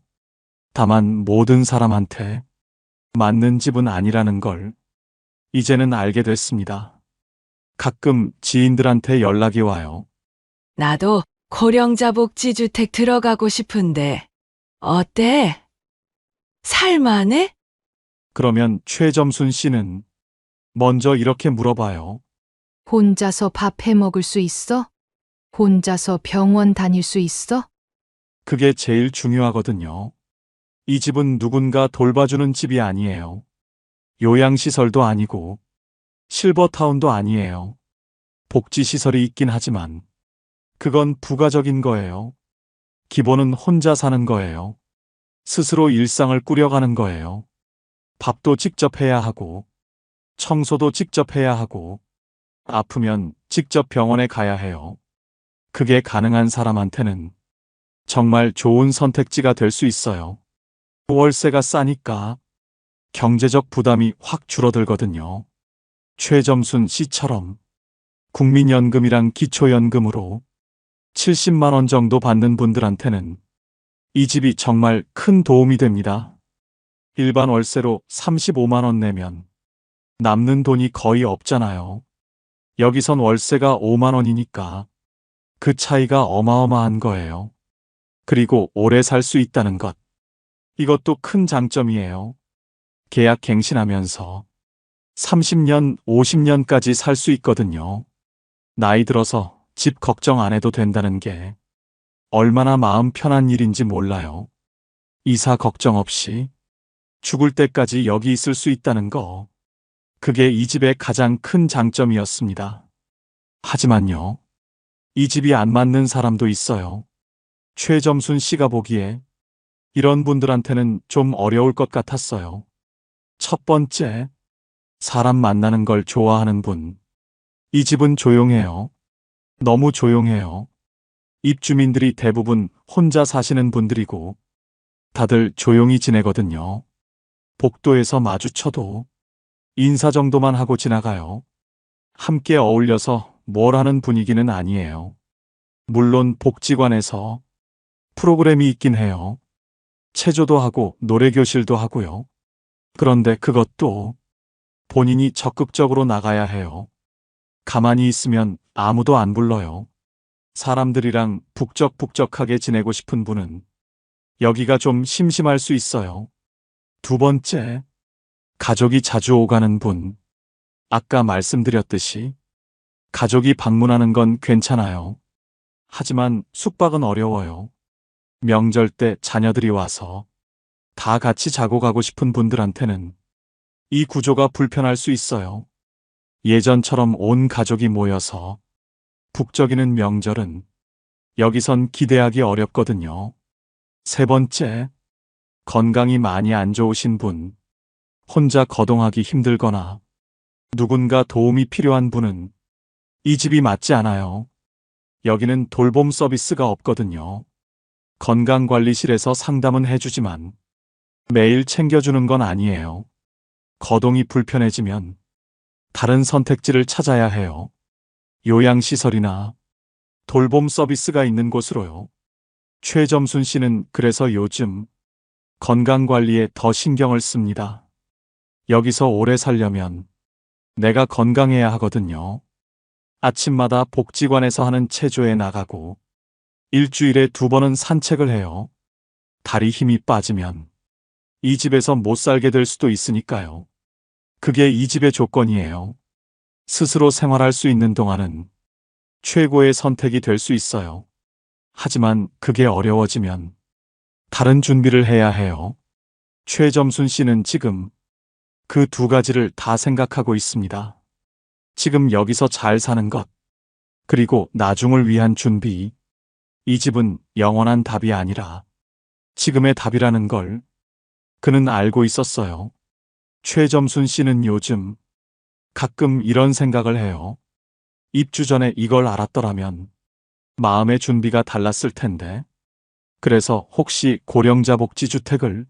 다만 모든 사람한테 맞는 집은 아니라는 걸 이제는 알게 됐습니다. 가끔 지인들한테 연락이 와요. 나도 고령자 복지주택 들어가고 싶은데 어때? 살만해? 그러면 최점순 씨는 먼저 이렇게 물어봐요. 혼자서 밥 해 먹을 수 있어? 혼자서 병원 다닐 수 있어? 그게 제일 중요하거든요. 이 집은 누군가 돌봐주는 집이 아니에요. 요양시설도 아니고 실버타운도 아니에요. 복지시설이 있긴 하지만 그건 부가적인 거예요. 기본은 혼자 사는 거예요. 스스로 일상을 꾸려가는 거예요. 밥도 직접 해야 하고 청소도 직접 해야 하고 아프면 직접 병원에 가야 해요. 그게 가능한 사람한테는 정말 좋은 선택지가 될 수 있어요. 월세가 싸니까 경제적 부담이 확 줄어들거든요. 최점순 씨처럼 국민연금이랑 기초연금으로 70만 원 정도 받는 분들한테는 이 집이 정말 큰 도움이 됩니다. 일반 월세로 35만 원 내면 남는 돈이 거의 없잖아요. 여기선 월세가 5만 원이니까 그 차이가 어마어마한 거예요. 그리고 오래 살 수 있다는 것. 이것도 큰 장점이에요. 계약 갱신하면서 30년, 50년까지 살 수 있거든요. 나이 들어서 집 걱정 안 해도 된다는 게 얼마나 마음 편한 일인지 몰라요. 이사 걱정 없이 죽을 때까지 여기 있을 수 있다는 거. 그게 이 집의 가장 큰 장점이었습니다. 하지만요, 이 집이 안 맞는 사람도 있어요. 최점순 씨가 보기에 이런 분들한테는 좀 어려울 것 같았어요. 첫 번째, 사람 만나는 걸 좋아하는 분. 이 집은 조용해요. 너무 조용해요. 입주민들이 대부분 혼자 사시는 분들이고 다들 조용히 지내거든요. 복도에서 마주쳐도 인사 정도만 하고 지나가요. 함께 어울려서 뭘 하는 분위기는 아니에요. 물론 복지관에서 프로그램이 있긴 해요. 체조도 하고 노래교실도 하고요. 그런데 그것도 본인이 적극적으로 나가야 해요. 가만히 있으면 아무도 안 불러요. 사람들이랑 북적북적하게 지내고 싶은 분은 여기가 좀 심심할 수 있어요. 두 번째, 가족이 자주 오가는 분. 아까 말씀드렸듯이 가족이 방문하는 건 괜찮아요. 하지만 숙박은 어려워요. 명절 때 자녀들이 와서 다 같이 자고 가고 싶은 분들한테는 이 구조가 불편할 수 있어요. 예전처럼 온 가족이 모여서 북적이는 명절은 여기선 기대하기 어렵거든요. 세 번째, 건강이 많이 안 좋으신 분, 혼자 거동하기 힘들거나 누군가 도움이 필요한 분은 이 집이 맞지 않아요. 여기는 돌봄 서비스가 없거든요. 건강관리실에서 상담은 해주지만 매일 챙겨주는 건 아니에요. 거동이 불편해지면 다른 선택지를 찾아야 해요. 요양시설이나 돌봄 서비스가 있는 곳으로요. 최점순 씨는 그래서 요즘 건강관리에 더 신경을 씁니다. 여기서 오래 살려면 내가 건강해야 하거든요. 아침마다 복지관에서 하는 체조에 나가고 일주일에 2번은 산책을 해요. 다리 힘이 빠지면 이 집에서 못 살게 될 수도 있으니까요. 그게 이 집의 조건이에요. 스스로 생활할 수 있는 동안은 최고의 선택이 될 수 있어요. 하지만 그게 어려워지면 다른 준비를 해야 해요. 최점순 씨는 지금 그 2가지를 다 생각하고 있습니다. 지금 여기서 잘 사는 것, 그리고 나중을 위한 준비. 이 집은 영원한 답이 아니라 지금의 답이라는 걸 그는 알고 있었어요. 최점순 씨는 요즘 가끔 이런 생각을 해요. 입주 전에 이걸 알았더라면 마음의 준비가 달랐을 텐데. 그래서 혹시 고령자 복지주택을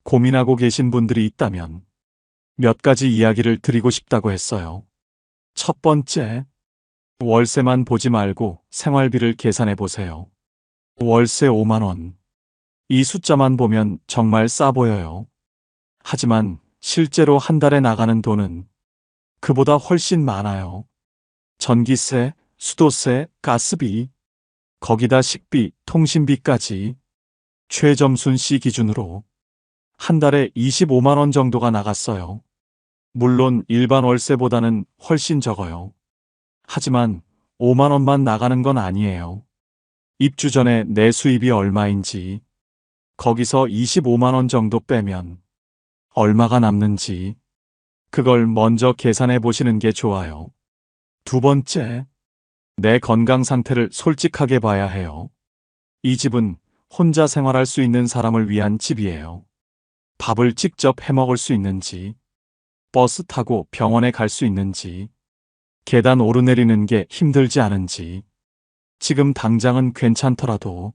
고민하고 계신 분들이 있다면 몇 가지 이야기를 드리고 싶다고 했어요. 첫 번째, 월세만 보지 말고 생활비를 계산해 보세요. 월세 5만 원. 이 숫자만 보면 정말 싸 보여요. 하지만 실제로 한 달에 나가는 돈은 그보다 훨씬 많아요. 전기세, 수도세, 가스비, 거기다 식비, 통신비까지. 최점순 씨 기준으로 한 달에 25만 원 정도가 나갔어요. 물론 일반 월세보다는 훨씬 적어요. 하지만 5만 원만 나가는 건 아니에요. 입주 전에 내 수입이 얼마인지, 거기서 25만 원 정도 빼면 얼마가 남는지, 그걸 먼저 계산해 보시는 게 좋아요. 두 번째, 내 건강 상태를 솔직하게 봐야 해요. 이 집은 혼자 생활할 수 있는 사람을 위한 집이에요. 밥을 직접 해 먹을 수 있는지, 버스 타고 병원에 갈 수 있는지, 계단 오르내리는 게 힘들지 않은지, 지금 당장은 괜찮더라도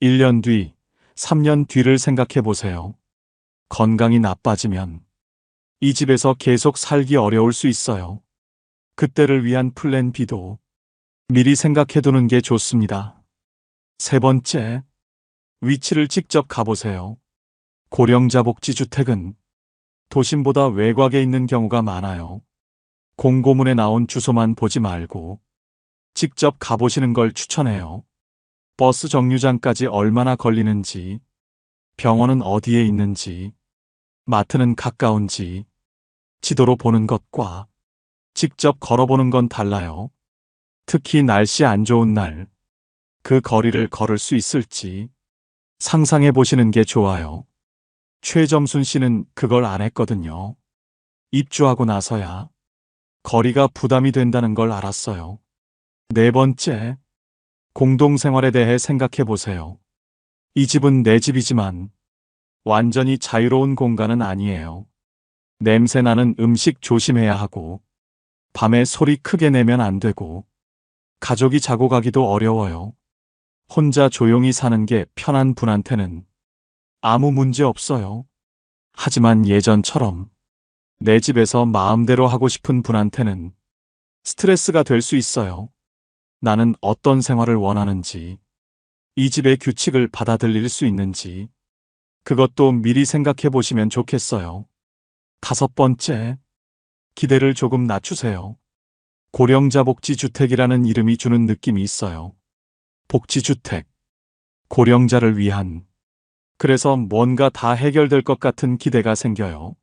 1년 뒤, 3년 뒤를 생각해 보세요. 건강이 나빠지면 이 집에서 계속 살기 어려울 수 있어요. 그때를 위한 플랜 B도 미리 생각해 두는 게 좋습니다. 세 번째, 위치를 직접 가보세요. 고령자 복지주택은 도심보다 외곽에 있는 경우가 많아요. 공고문에 나온 주소만 보지 말고 직접 가보시는 걸 추천해요. 버스 정류장까지 얼마나 걸리는지, 병원은 어디에 있는지, 마트는 가까운지, 지도로 보는 것과 직접 걸어보는 건 달라요. 특히 날씨 안 좋은 날, 그 거리를 걸을 수 있을지 상상해 보시는 게 좋아요. 최점순 씨는 그걸 안 했거든요. 입주하고 나서야 거리가 부담이 된다는 걸 알았어요. 네 번째, 공동생활에 대해 생각해 보세요. 이 집은 내 집이지만 완전히 자유로운 공간은 아니에요. 냄새 나는 음식 조심해야 하고, 밤에 소리 크게 내면 안 되고, 가족이 자고 가기도 어려워요. 혼자 조용히 사는 게 편한 분한테는 아무 문제 없어요. 하지만 예전처럼 내 집에서 마음대로 하고 싶은 분한테는 스트레스가 될 수 있어요. 나는 어떤 생활을 원하는지, 이 집의 규칙을 받아들일 수 있는지, 그것도 미리 생각해 보시면 좋겠어요. 다섯 번째, 기대를 조금 낮추세요. 고령자 복지주택이라는 이름이 주는 느낌이 있어요. 복지주택, 고령자를 위한, 그래서 뭔가 다 해결될 것 같은 기대가 생겨요.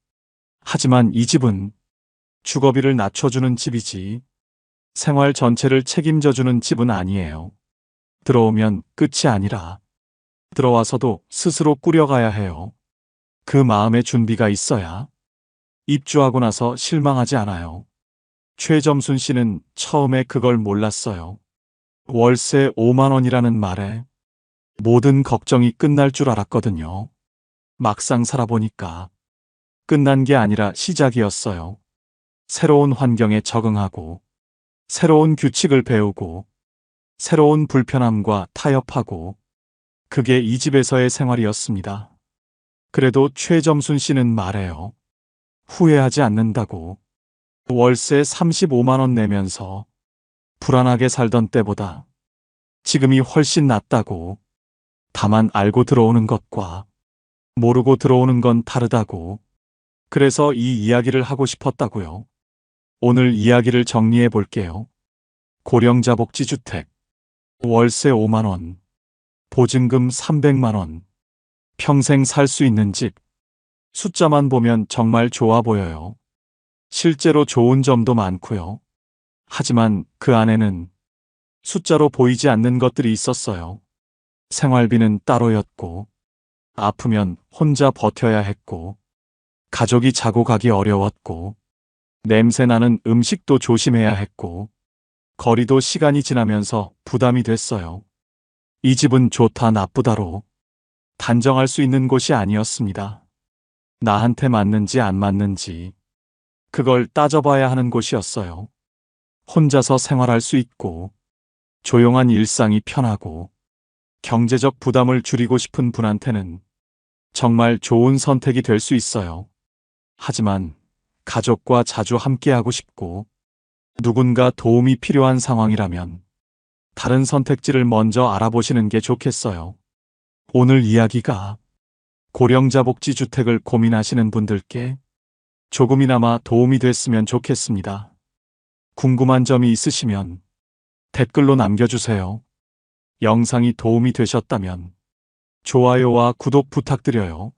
하지만 이 집은 주거비를 낮춰주는 집이지 생활 전체를 책임져주는 집은 아니에요. 들어오면 끝이 아니라 들어와서도 스스로 꾸려가야 해요. 그 마음의 준비가 있어야 입주하고 나서 실망하지 않아요. 최점순 씨는 처음에 그걸 몰랐어요. 월세 5만 원이라는 말에 모든 걱정이 끝날 줄 알았거든요. 막상 살아보니까 끝난 게 아니라 시작이었어요. 새로운 환경에 적응하고, 새로운 규칙을 배우고, 새로운 불편함과 타협하고, 그게 이 집에서의 생활이었습니다. 그래도 최점순 씨는 말해요. 후회하지 않는다고. 월세 35만 원 내면서 불안하게 살던 때보다 지금이 훨씬 낫다고. 다만 알고 들어오는 것과 모르고 들어오는 건 다르다고. 그래서 이 이야기를 하고 싶었다고요. 오늘 이야기를 정리해 볼게요. 고령자 복지주택. 월세 5만 원. 보증금 300만 원. 평생 살 수 있는 집. 숫자만 보면 정말 좋아 보여요. 실제로 좋은 점도 많고요. 하지만 그 안에는 숫자로 보이지 않는 것들이 있었어요. 생활비는 따로였고, 아프면 혼자 버텨야 했고, 가족이 자고 가기 어려웠고, 냄새나는 음식도 조심해야 했고, 거리도 시간이 지나면서 부담이 됐어요. 이 집은 좋다 나쁘다로 단정할 수 있는 곳이 아니었습니다. 나한테 맞는지 안 맞는지 그걸 따져봐야 하는 곳이었어요. 혼자서 생활할 수 있고, 조용한 일상이 편하고, 경제적 부담을 줄이고 싶은 분한테는 정말 좋은 선택이 될 수 있어요. 하지만 가족과 자주 함께하고 싶고 누군가 도움이 필요한 상황이라면 다른 선택지를 먼저 알아보시는 게 좋겠어요. 오늘 이야기가 고령자 복지주택을 고민하시는 분들께 조금이나마 도움이 됐으면 좋겠습니다. 궁금한 점이 있으시면 댓글로 남겨주세요. 영상이 도움이 되셨다면 좋아요와 구독 부탁드려요.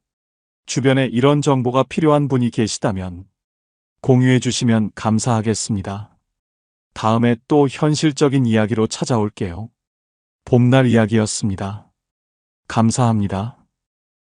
주변에 이런 정보가 필요한 분이 계시다면 공유해 주시면 감사하겠습니다. 다음에 또 현실적인 이야기로 찾아올게요. 봄날 이야기였습니다. 감사합니다.